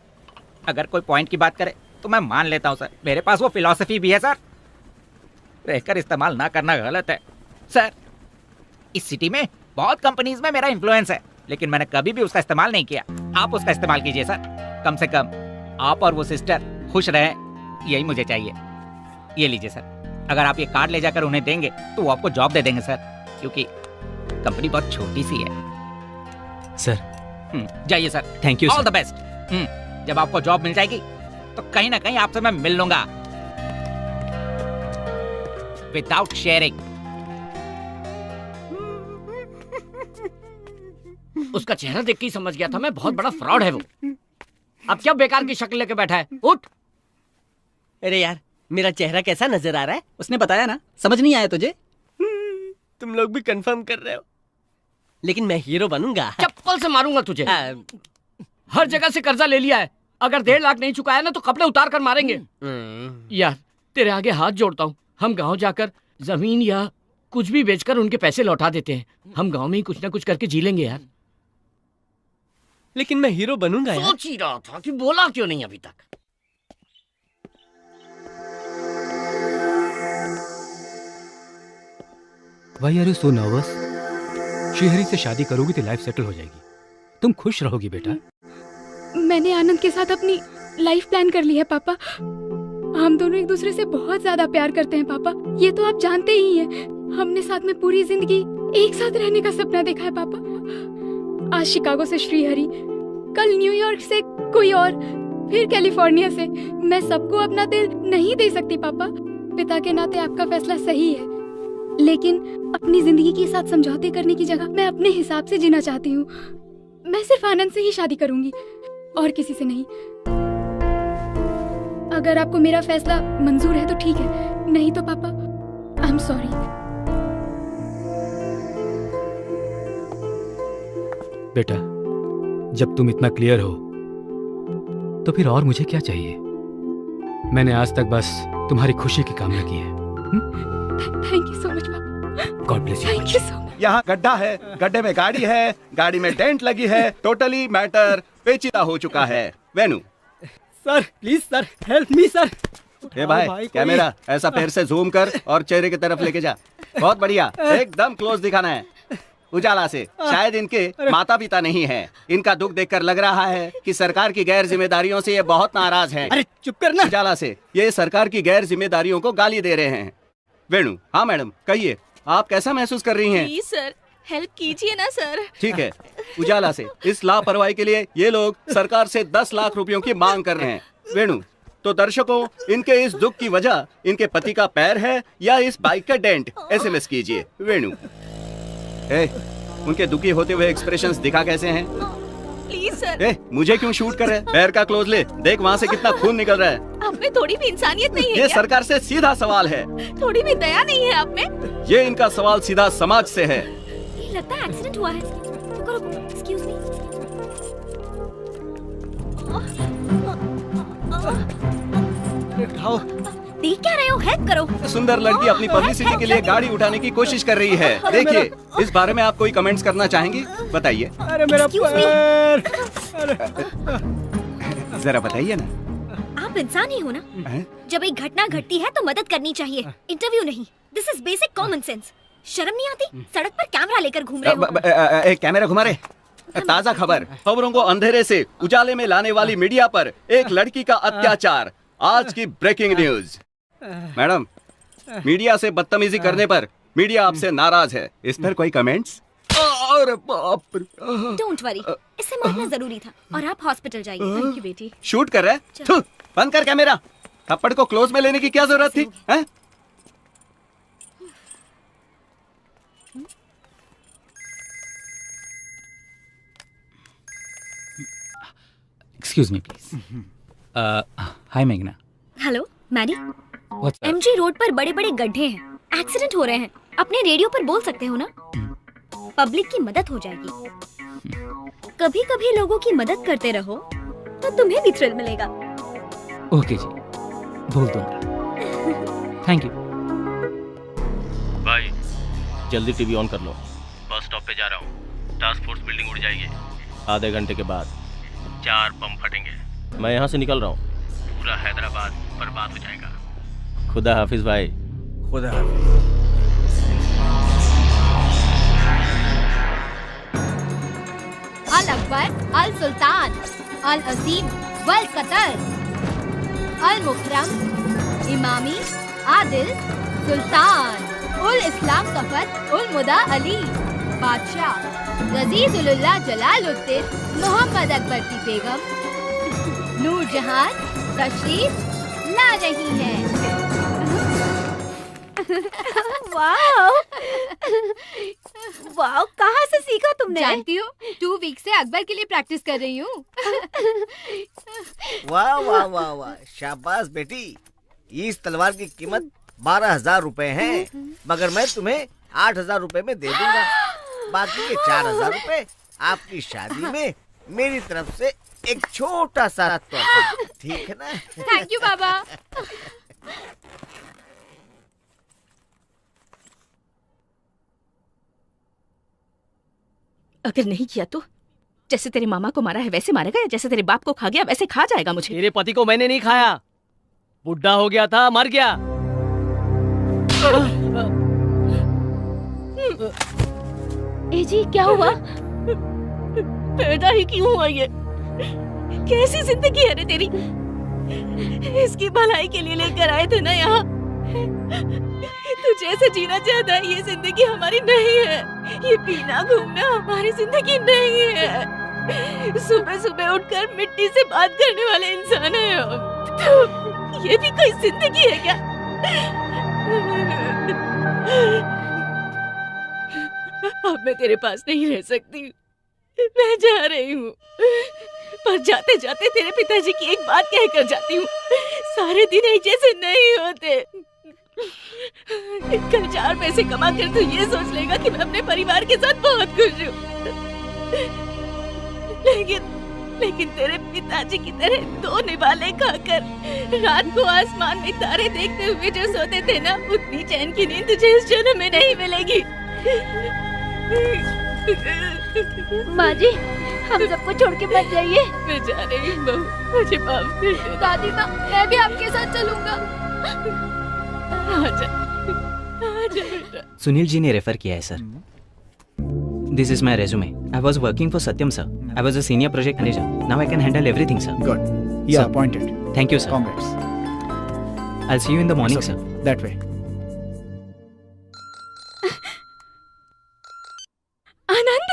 अगर कोई पॉइंट की बात करे तो मैं मान लेता हूँ सर। मेरे पास वो फिलॉसफी भी है सर। रहकर इस्तेमाल ना करना गलत है सर। इस सिटी में बहुत कंपनीज में मेरा इन्फ्लुएंस है, लेकिन मैंने कभी भी उसका इस्तेमाल नहीं किया। आप उसका इस्तेमाल कीजिए सर। कम से कम आप और वो सिस्टर खुश रहें, यही मुझे चाहिए। ये लीजिए सर। अगर आप ये कार्ड ले जाकर उन्हें देंगे तो वो आपको जॉब दे देंगे सर, क्योंकि कंपनी बहुत छोटी सी है सर। जाइए sir. Thank you all the best. जब आपको जॉब मिल जाएगी तो कहीं ना कहीं आपसे मैं मिल लूंगा विदाउट शेयरिंग। उसका चेहरा देख के ही समझ गया था मैं, बहुत बड़ा फ्रॉड है वो। अब क्या बेकार की शक्ल लेके बैठा है? उठ। अरे यार मेरा चेहरा कैसा नजर आ रहा है? उसने बताया ना, समझ नहीं आया तुझे? तुम लोग भी कंफर्म कर रहे हो, लेकिन मैं हीरो बनूंगा। चप्पल से मारूंगा तुझे। हर जगह से कर्जा ले लिया है, अगर 1.5 लाख नहीं चुकाया ना तो कपड़े उतार कर मारेंगे। यार तेरे आगे हाथ जोड़ता हूँ, हम गांव जाकर जमीन या कुछ भी बेचकर उनके पैसे लौटा देते हैं। हम गांव में ही कुछ ना कुछ करके जी लेंगे यार। लेकिन मैं हीरो बनूंगा यार। सोच ही रहा था कि बोला क्यों नहीं अभी तक। Why are you so nervous? Shrihari से शादी करोगी तो लाइफ सेटल हो जाएगी। तुम खुश रहोगी बेटा। मैंने आनंद के साथ अपनी लाइफ प्लान कर ली है पापा। हम दोनों एक दूसरे से बहुत ज्यादा प्यार करते हैं पापा, ये तो आप जानते ही हैं। हमने साथ में पूरी जिंदगी एक साथ रहने का सपना देखा है पापा। आज शिकागो से श्रीहरि, कल न्यूयॉर्क से कोई और, फिर कैलिफोर्निया से। मैं सबको अपना दिल नहीं दे सकती पापा। पिता के नाते आपका फैसला सही है, लेकिन अपनी जिंदगी के साथ समझौते करने की जगह मैं अपने हिसाब से जीना चाहती हूँ। मैं सिर्फ आनंद से ही शादी करूंगी और किसी से नहीं। अगर आपको मेरा फैसला मंजूर है तो ठीक है, नहीं तो पापा आई एम सॉरी। बेटा जब तुम इतना क्लियर हो तो फिर और मुझे क्या चाहिए? मैंने आज तक बस तुम्हारी खुशी की कामना की है। थैंक यू सो मच पापा। God bless you. Thank you so much. यहाँ गड्ढा है, गड्ढे में गाड़ी है, गाड़ी में डेंट लगी है, टोटली मैटर पेचीदा हो चुका है। Venu sir please sir, help me sir. ए भाई कैमरा ऐसा पैर से जूम कर और चेहरे की तरफ लेके जा। बहुत बढ़िया, एकदम क्लोज दिखाना है। उजाला से शायद इनके माता पिता नहीं है। इनका दुख देखकर लग रहा है कि सरकार की गैर जिम्मेदारियों से ये बहुत नाराज हैं। अरे चुप करना। उजाला से ये सरकार की गैर जिम्मेदारियों को गाली दे रहे हैं। वेणु, हाँ मैडम कहिए, आप कैसा महसूस कर रही हैं? प्लीज सर, हेल्प कीजिए ना सर। ठीक है, उजाला से इस लापरवाही के लिए ये लोग सरकार से 10 लाख रुपयों की मांग कर रहे हैं। वेणु, तो दर्शकों, इनके इस दुख की वजह इनके पति का पैर है या इस बाइक का डेंट? SMS कीजिए। वेणु, उनके दुखी होते हुए एक्सप्रेशंस दिखा कैसे हैं? Please sir. मुझे क्यों शूट कर रहे हैं? पैर का क्लोज ले, देख वहाँ से कितना खून निकल रहा है। आप में थोड़ी भी इंसानियत नहीं है ये क्या? सरकार से सीधा सवाल है। थोड़ी भी दया नहीं है आप में? ये इनका सवाल सीधा समाज से है। ये लगता है एक्सीडेंट हुआ है। रुको रुको, एक्सक्यूज मी। देख क्या रहे हो? हेल्प करो। सुंदर लड़की अपनी पब्लिसिटी के लिए गाड़ी उठाने की कोशिश कर रही है। देखिए, इस बारे में आप कोई कमेंट्स करना चाहेंगी? बताइए। अरे मेरा पैर। जरा बताइए ना। आप इंसान ही हो ना? जब एक घटना घटती है तो मदद करनी चाहिए, इंटरव्यू नहीं। This is basic common sense. शर्म नहीं आती? सड़क पर कैमरा लेकर घूम रहे हो। कैमरा घुमा रहे। ताजा खबर, खबरों को अंधेरे से उजाले में लाने वाली मीडिया पर एक लड़की का अत्याचार। आज की ब्रेकिंग न्यूज। मैडम, मीडिया से बदतमीजी करने पर मीडिया आपसे नाराज है। इस पर कोई कमेंट्स? अरे बाप रे। डोंट वरी, इससे मारना जरूरी था और आप हॉस्पिटल जाइए। थैंक यू बेटी। शूट कर रहे हैं? थू, बंद कर कैमरा। थप्पड़ को क्लोज में लेने की क्या जरूरत थी? हैं? Excuse me, please. Hi, Meghna. Hello Mary. What's up? MG road पर बड़े बड़े गड्ढे हैं, एक्सीडेंट हो रहे हैं। अपने रेडियो पर बोल सकते हो ना? पब्लिक की मदद हो जाएगी। कभी कभी लोगों की मदद करते रहो तो तुम्हें भी थ्रिल मिलेगा। ओके जी, बोल दूंगा। Thank you. भाई जल्दी टीवी ऑन कर लो। बस स्टॉप पे जा रहा हूँ। टास्क फोर्स बिल्डिंग उड़ जाएगी। आधे घंटे के बाद 4 बम फटेंगे। मैं यहाँ से निकल रहा हूँ। पूरा हैदराबाद बर्बाद हो जाएगा। खुदा हाफिज भाई। खुदा हाफिज। अल अकबर, अल सुल्तान, अल अजीम, वल कतर, अल मुकरम, इमामी, आदिल, सुल्तान, उल इस्लाम कफर, उल मुदा अली, बादशाह, गजीजुल्लाह जलालुद्दीन, मोहम्मद अकबर की बेगम, नूरजहान तशरीफ ला रही है। वाओ वाओ, कहाँ से सीखा तुमने? जानती हो, 2 वीक से अकबर के लिए प्रैक्टिस कर रही हूँ। वाह वाह वाह वाह, शाबाश बेटी। इस तलवार की कीमत 12,000 रुपए है, मगर मैं तुम्हें 8,000 रुपए में दे दूंगा। बाकी के 4,000 रुपए आपकी शादी में मेरी तरफ से एक छोटा सा तोहफा, ठीक है ना? थैंक यू बाबा। अगर नहीं किया तो जैसे तेरे मामा को मारा है वैसे मारेगा, या जैसे तेरे बाप को खा गया वैसे खा जाएगा मुझे? तेरे पति को मैंने नहीं खाया, बुढ़ा हो गया था, मर गया। ए जी, क्या हुआ? पैदा ही क्यों हुआ ये? कैसी जिंदगी है रे तेरी? इसकी भलाई के लिए लेकर आए थे ना यहाँ। तू जैसे जीना चाहता है ये जिंदगी हमारी नहीं है। ये पीना घूमना हमारी जिंदगी नहीं है। सुबह सुबह उठकर मिट्टी से बात करने वाले इंसान है हम। तो ये भी कोई जिंदगी है क्या? अब मैं तेरे पास नहीं रह सकती, मैं जा रही हूँ। पर जाते जाते तेरे पिताजी की एक बात कहकर जाती हूँ, सारे दिन एक जैसे नहीं होते। कल 4 पैसे कमा कर तू ये सोच लेगा कि मैं अपने परिवार के साथ बहुत खुश हूँ, लेकिन तेरे पिताजी की तरह 2 निवाले खाकर रात को आसमान में तारे देखते हुए जो सोते थे ना, उतनी चैन की नींद तुझे इस जन्म में नहीं मिलेगी। माँ जी, हम सबको छोड़ के मत जाइए। मैं जा रही हूँ बहू। मुझे माफ कर दे। दादी माँ, मैं भी आपके साथ चलूंगा। आजा, आजा बेटा। सुनील जी ने रेफर किया है sir. This is my resume. I was working for Satyam sir. I was a senior project manager. Now I can handle everything sir. Good, you are appointed. Thank you sir. Congrats. I see you in the morning sir. That way. Anand,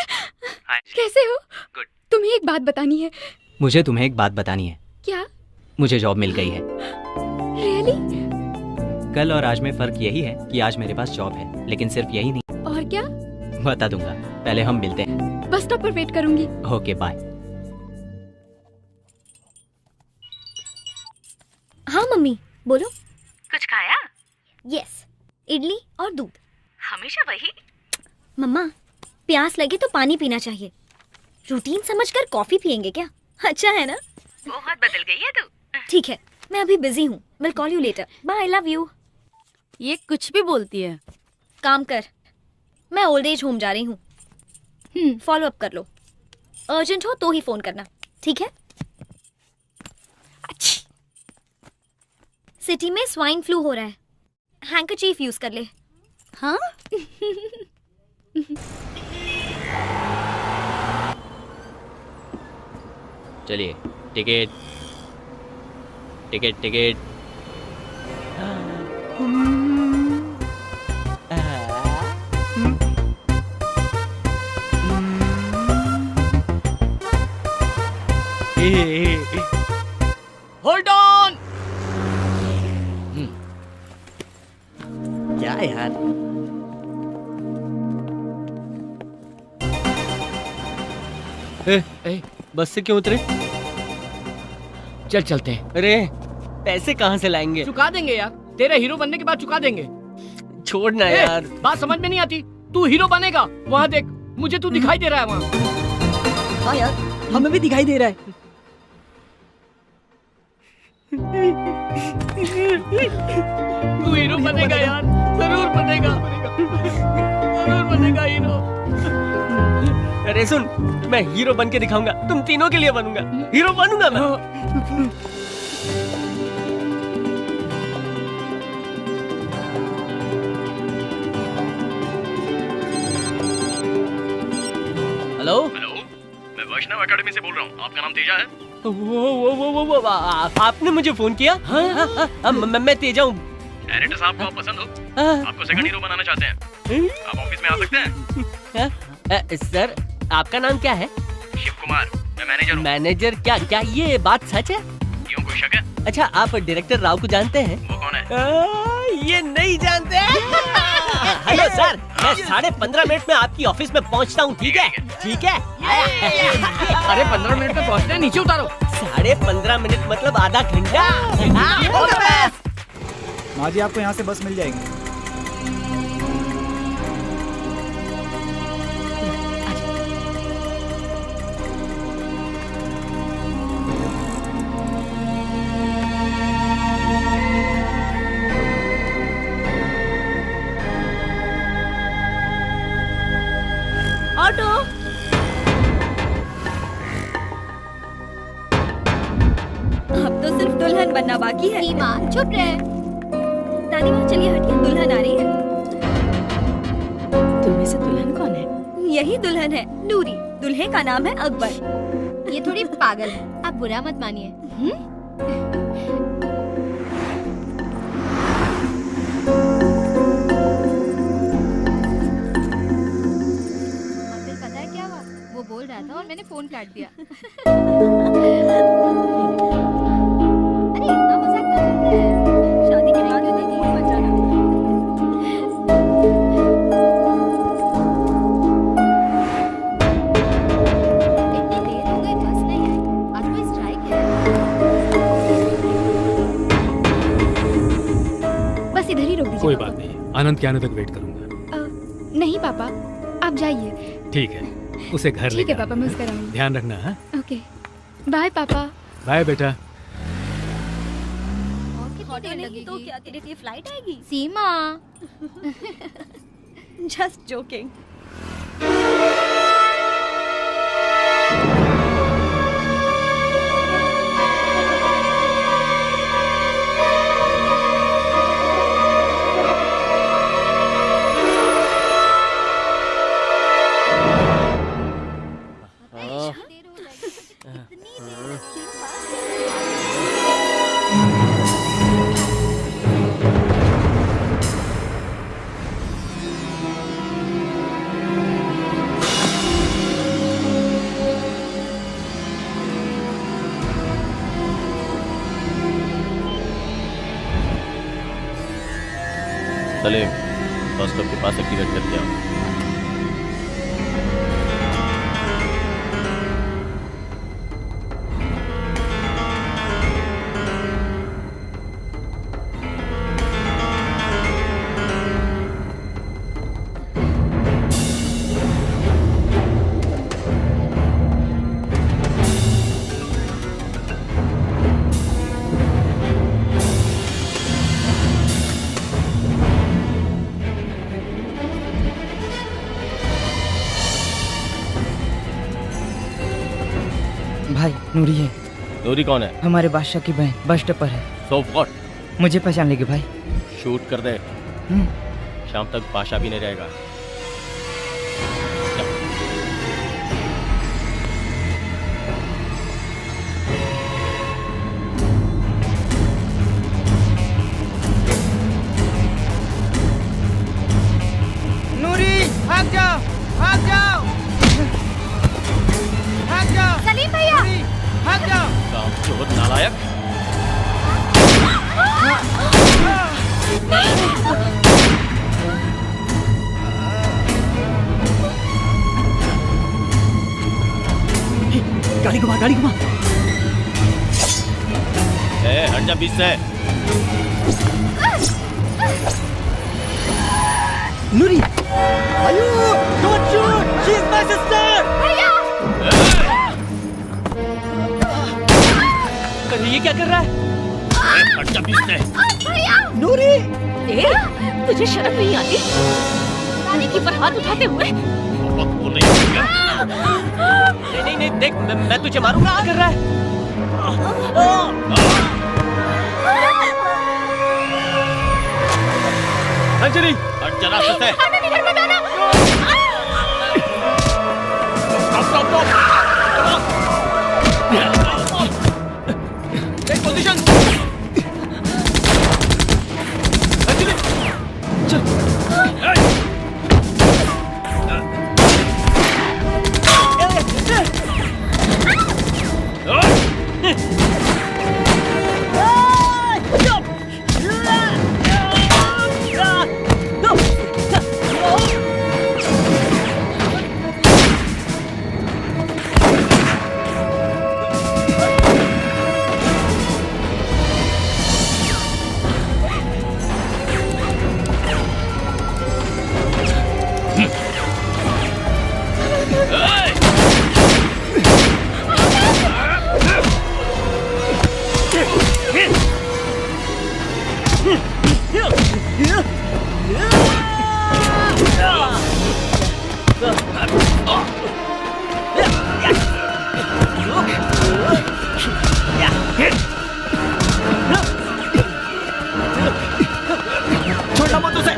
कैसे हो? Good. तुम्हें एक बात बतानी है। मुझे तुम्हें एक बात बतानी है। क्या? मुझे जॉब मिल गई है। रियली? कल और आज में फर्क यही है कि आज मेरे पास जॉब है, लेकिन सिर्फ यही नहीं। और क्या? बता दूंगा, पहले हम मिलते हैं। बस स्टॉप पर वेट करूंगी। Okay bye. हाँ मम्मी बोलो। कुछ खाया? यस, इडली और दूध। हमेशा वही? मम्मा, प्यास लगे तो पानी पीना चाहिए। रूटीन समझकर कॉफी पियेंगे क्या? अच्छा है ना? बहुत बदल गई है तू। ठीक है, मैं अभी बिजी हूँ। Will call you later. Bye, I love you. ये कुछ भी बोलती है। काम कर, मैं ओल्ड एज होम जा रही हूँ। फॉलो अप कर लो। अर्जेंट हो तो ही फोन करना, ठीक है? सिटी में स्वाइन फ्लू हो रहा है, हैंकरचीफ यूज कर ले। हाँ? चलिए, ticket ticket ticket. Hold on. क्या यार, बस से क्यों उतरे? चल चलते हैं। अरे पैसे कहाँ से लाएंगे? चुका देंगे यार, तेरे हीरो बनने के बाद चुका देंगे। छोड़ना यार। बात समझ में नहीं आती। तू हीरो बनेगा, वहाँ देख, मुझे तू दिखाई दे रहा है वहाँ। हाँ यार, हमें भी दिखाई दे रहा है। तू हीरो बनेगा यार, जरूर बनेगा, जरूर बनेगा हीरो। अरे सुन, मैं हीरो बन के दिखाऊंगा, तुम तीनों के लिए बनूंगा, हीरो बनूंगा मैं। हेलो हेलो, मैं वैष्णव एकेडमी से बोल रहा हूँ। आपका नाम तेजा है? वो आपने मुझे फोन किया? हाँ, मैं तेजा हूँ। एडिटर साहब को आप पसंद हो? आपको सेकंड हीरो बनाना चाहते हैं। आप ऑफिस में आ सकते हैं। सर, आपका नाम क्या है? शिव कुमार, मैं मैनेजर हूँ। मैनेजर? क्या ये बात सच है? क्यों, कोई शक है? अच्छा, आप डायरेक्टर राव को जानते हैं? वो कौन है? ये नहीं जानते। हेलो सर, मैं 15.5 मिनट में आपकी ऑफिस में पहुंचता हूँ, ठीक है? ठीक है। अरे 15 मिनट में पहुंचना है, नीचे उतारो। 15.5 मिनट मतलब आधा घंटा। माँ जी, आपको यहाँ से बस मिल जाएगी। ऑटो। अब तो सिर्फ दुल्हन बनना बाकी है। सीमा, चुप रहे। दादी माँ, चलिए हटिए, दुल्हन आ रही है। तुम में से दुल्हन कौन है? यही दुल्हन है, नूरी। दुल्हे का नाम है अकबर। ये थोड़ी पागल है, आप बुरा मत मानिए। पता है क्या हुआ? वो बोल रहा था और मैंने फोन काट दिया। अरे इतना मजाक कर रहे हैं। शादी के बाद होती थी बचाना। इतनी देर हो गई, बस नहीं आई। आज कोई स्ट्राइक है? बस इधर ही रोक दीजिए। कोई बात नहीं, आनंद के आने तक वेट करूंगा। नहीं पापा, आप जाइए। ठीक है, उसे घर ले ठीक है पापा, मैं उसका रहूंगी। ध्यान रखना। हाँ, ओके, बाय पापा। बाय बेटा। तो क्या तेरे लिए फ्लाइट आएगी? सीमा। Just joking. Salim, bus stop के पास एक्टिवेट करके आओ। भाई नूरी है। नूरी कौन है? हमारे बादशाह की बहन, बस स्टॉप पर है। So what? मुझे पहचान लेगी भाई। शूट कर दे, शाम तक बादशाह भी नहीं रहेगा। नूरी भाग जाओ, भाग जाओ, भाग जाओ। सलीम भैया भाग जाओ। काम चोर नालायक। गाड़ी घुमा, गाड़ी घुमा। हट जा बीच से। नूरी, आयु, don't shoot, she is my sister. भैया। अरे ये क्या कर रहा है? हट जा बीच से। भैया। नूरी। तुझे शर्म नहीं आती? रानी की पर हाथ उठाते हुए। नहीं नहीं देख, मैं तुझे मारूंगा। क्या कर रहा है? अंजलि, हट जा रास्ते से। Take position. अंजलि, चल। छोड़ना मत उसे।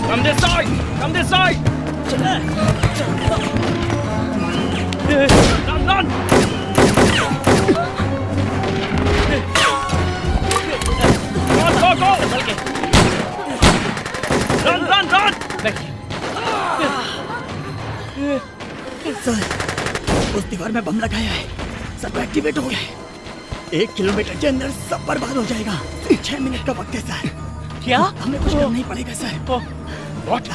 Come this side! Come this side! Run, run! Go, go, go! Run, run, run! Sir, उस दीवार में बम लगाया है, सब एक्टिवेट हो गया है। 1 किलोमीटर के अंदर सब बर्बाद हो जाएगा। 6 मिनट का वक्त है सर। क्या? हमें कुछ करना ही पड़ेगा सर। What?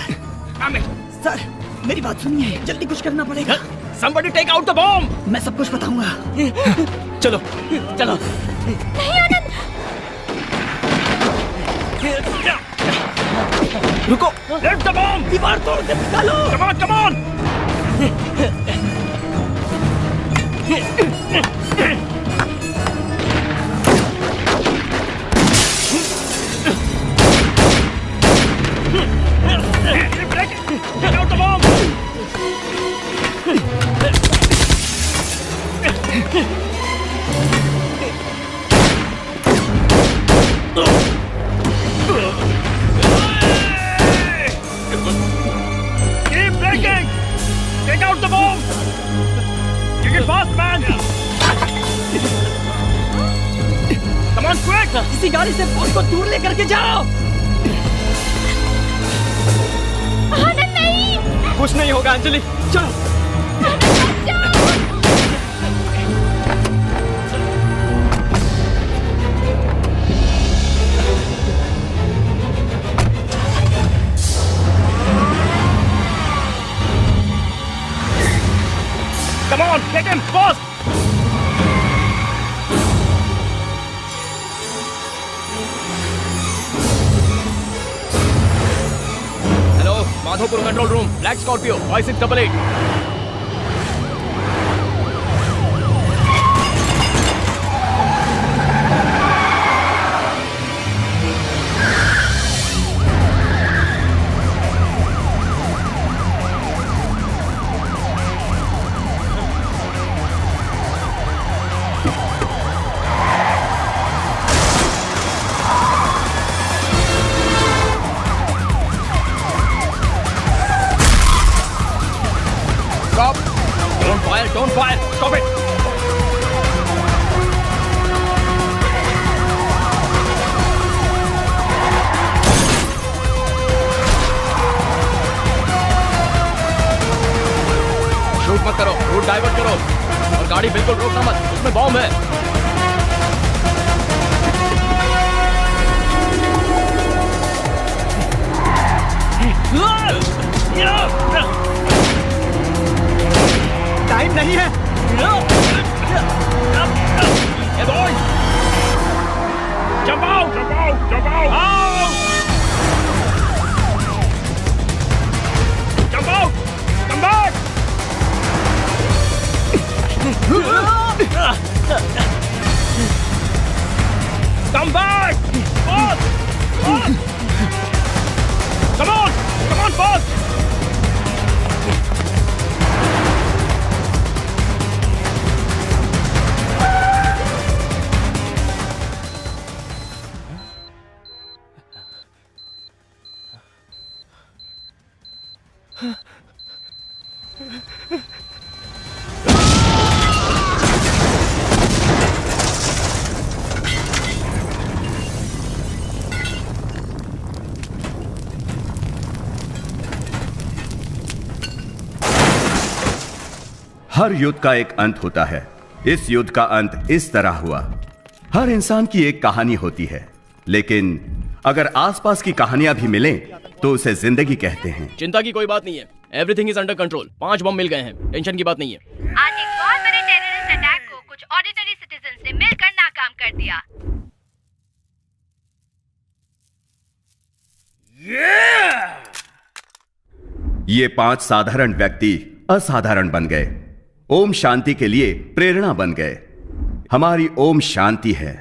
सर, मेरी बात सुनिए, जल्दी कुछ करना पड़ेगा। Somebody take out the bomb! मैं सब कुछ बताऊंगा। चलो, चलो। नहीं आनंद। रुको! Lift the bomb! दीवार तोड़ के निकालो! Come on, come on! Get out the bomb! On quick! किसी गाड़ी से फोन को दूर लेकर के जाओ। आनंद नहीं। कुछ नहीं होगा अंजलि, चलो। Come on, get him, fast! Hello, Madhopur control room, black Scorpio 5688। Don't fire! Stop it! Shoot मत करो, रूट डाइवर्ट करो और गाड़ी बिल्कुल रोकना मत, उसमें बॉम्ब है। टाइम नहीं है। Hey boy! Jump out! Jump out! Jump out! Out! Jump out! Come back! Come back! Fast! Fast! Come on! Come on, fast! हर युद्ध का एक अंत होता है। इस युद्ध का अंत इस तरह हुआ। हर इंसान की एक कहानी होती है, लेकिन अगर आसपास की कहानियां भी मिलें तो उसे जिंदगी कहते हैं। चिंता की कोई बात नहीं है, एवरीथिंग इज अंडर कंट्रोल। 5 बम मिल गए हैं, टेंशन की बात नहीं है। आज एक बहुत बड़े टेररिस्ट अटैक को कुछ ऑर्डिनरी सिटीजन ने मिलकर नाकाम कर दिया। ये 5 साधारण व्यक्ति असाधारण बन गए, ओम शांति के लिए प्रेरणा बन गए। हमारी ओम शांति है।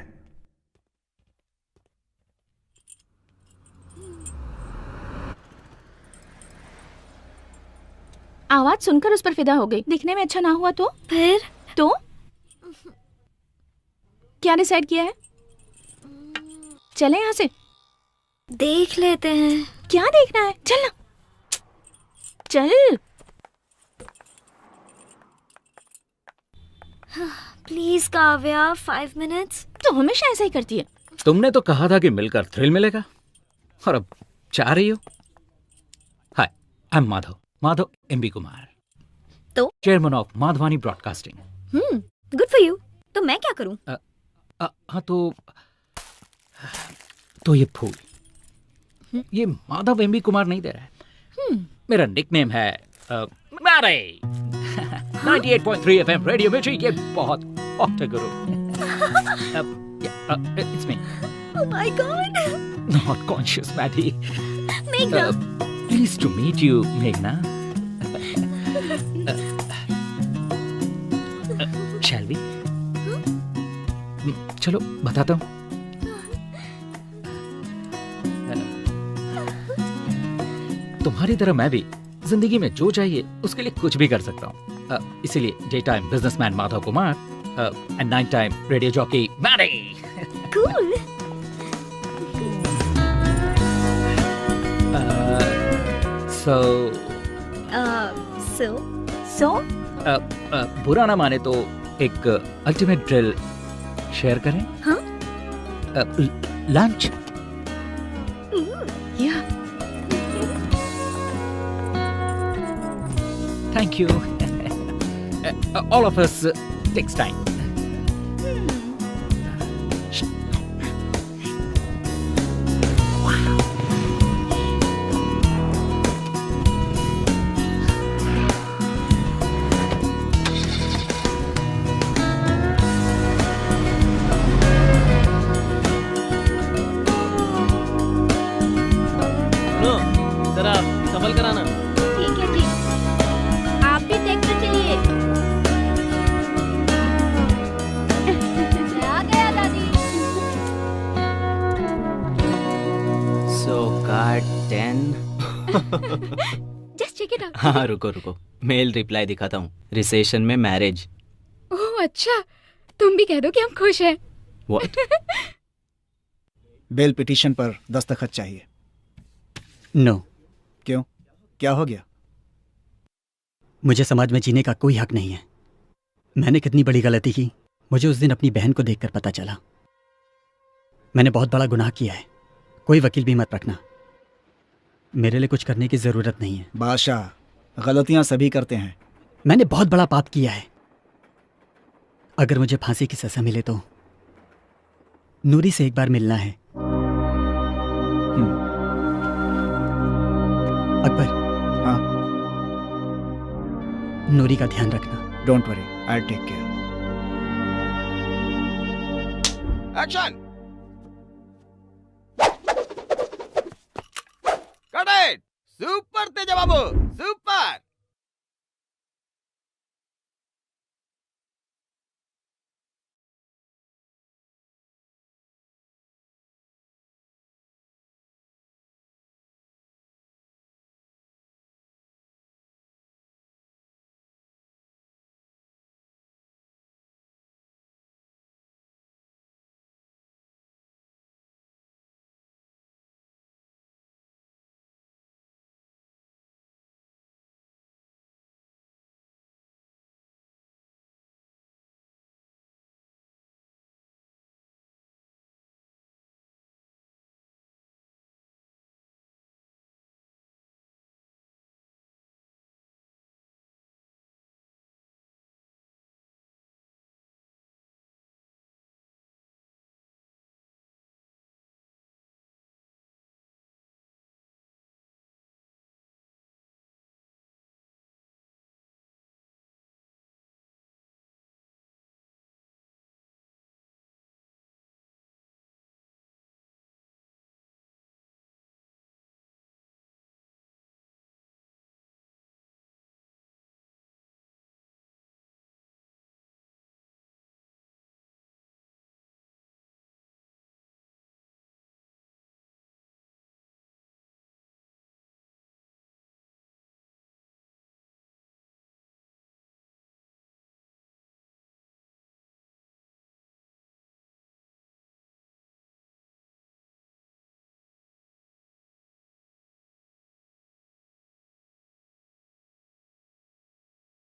आवाज सुनकर उस पर फिदा हो गई। दिखने में अच्छा ना हुआ तो फिर तो क्या डिसाइड किया है? चले यहाँ से, देख लेते हैं। क्या देखना है? चल ना, चल। Please Kavya, 5 minutes. तो हमेशा ऐसा ही करती है। तुमने तो कहा था कि मिलकर थ्रिल मिलेगा, और अब चाह रही हो। Hi, I am Madhav, Madhav MB Kumar, तो chairman of Madhavani broadcasting. Good for you. तो मैं क्या करूं? हाँ तो ये फूल, ये माधव एमबी कुमार नहीं दे रहा है। मेरा निकनेम है मारे। 98.3 FM रेडियो मिर्ची, ये बहुत हॉट है गुरु। It's me. Oh my God. Not conscious, Maddie. Meghna. Pleased to meet you, Meghna. Shall we? चलो बताता हूँ। तुम्हारी तरह मैं भी जिंदगी में जो चाहिए उसके लिए कुछ भी कर सकता हूँ। इसीलिए day time businessman Madhav Kumar and night time radio jockey Maddy. Cool. So? बुरा ना माने तो एक अल्टीमेट ड्रिल शेयर करें? हाँ? Lunch? Yeah thank you. All of us takes time. जरा सफल कराना। ठीक है जी, आप भी टेक पे चलिए। आ गया दादी। So card 10। Just check it out. हाँ रुको रुको, मेल रिप्लाई दिखाता हूँ। रिसेशन में मैरिज। ओह अच्छा, तुम भी कह दो कि हम खुश हैं। व्हाट? बेल पिटीशन पर दस्तखत चाहिए। नो। क्यों, क्या हो गया? मुझे समाज में जीने का कोई हक नहीं है। मैंने कितनी बड़ी गलती की, मुझे उस दिन अपनी बहन को देखकर पता चला। मैंने बहुत बड़ा गुनाह किया है। कोई वकील भी मत रखना, मेरे लिए कुछ करने की जरूरत नहीं है। बादशाह, गलतियां सभी करते हैं। मैंने बहुत बड़ा पाप किया है। अगर मुझे फांसी की सजा मिले तो नूरी से एक बार मिलना है। अकबर। हाँ। नूरी का ध्यान रखना। Don't worry, I take care. Action. Cut it. Super Teja Babu.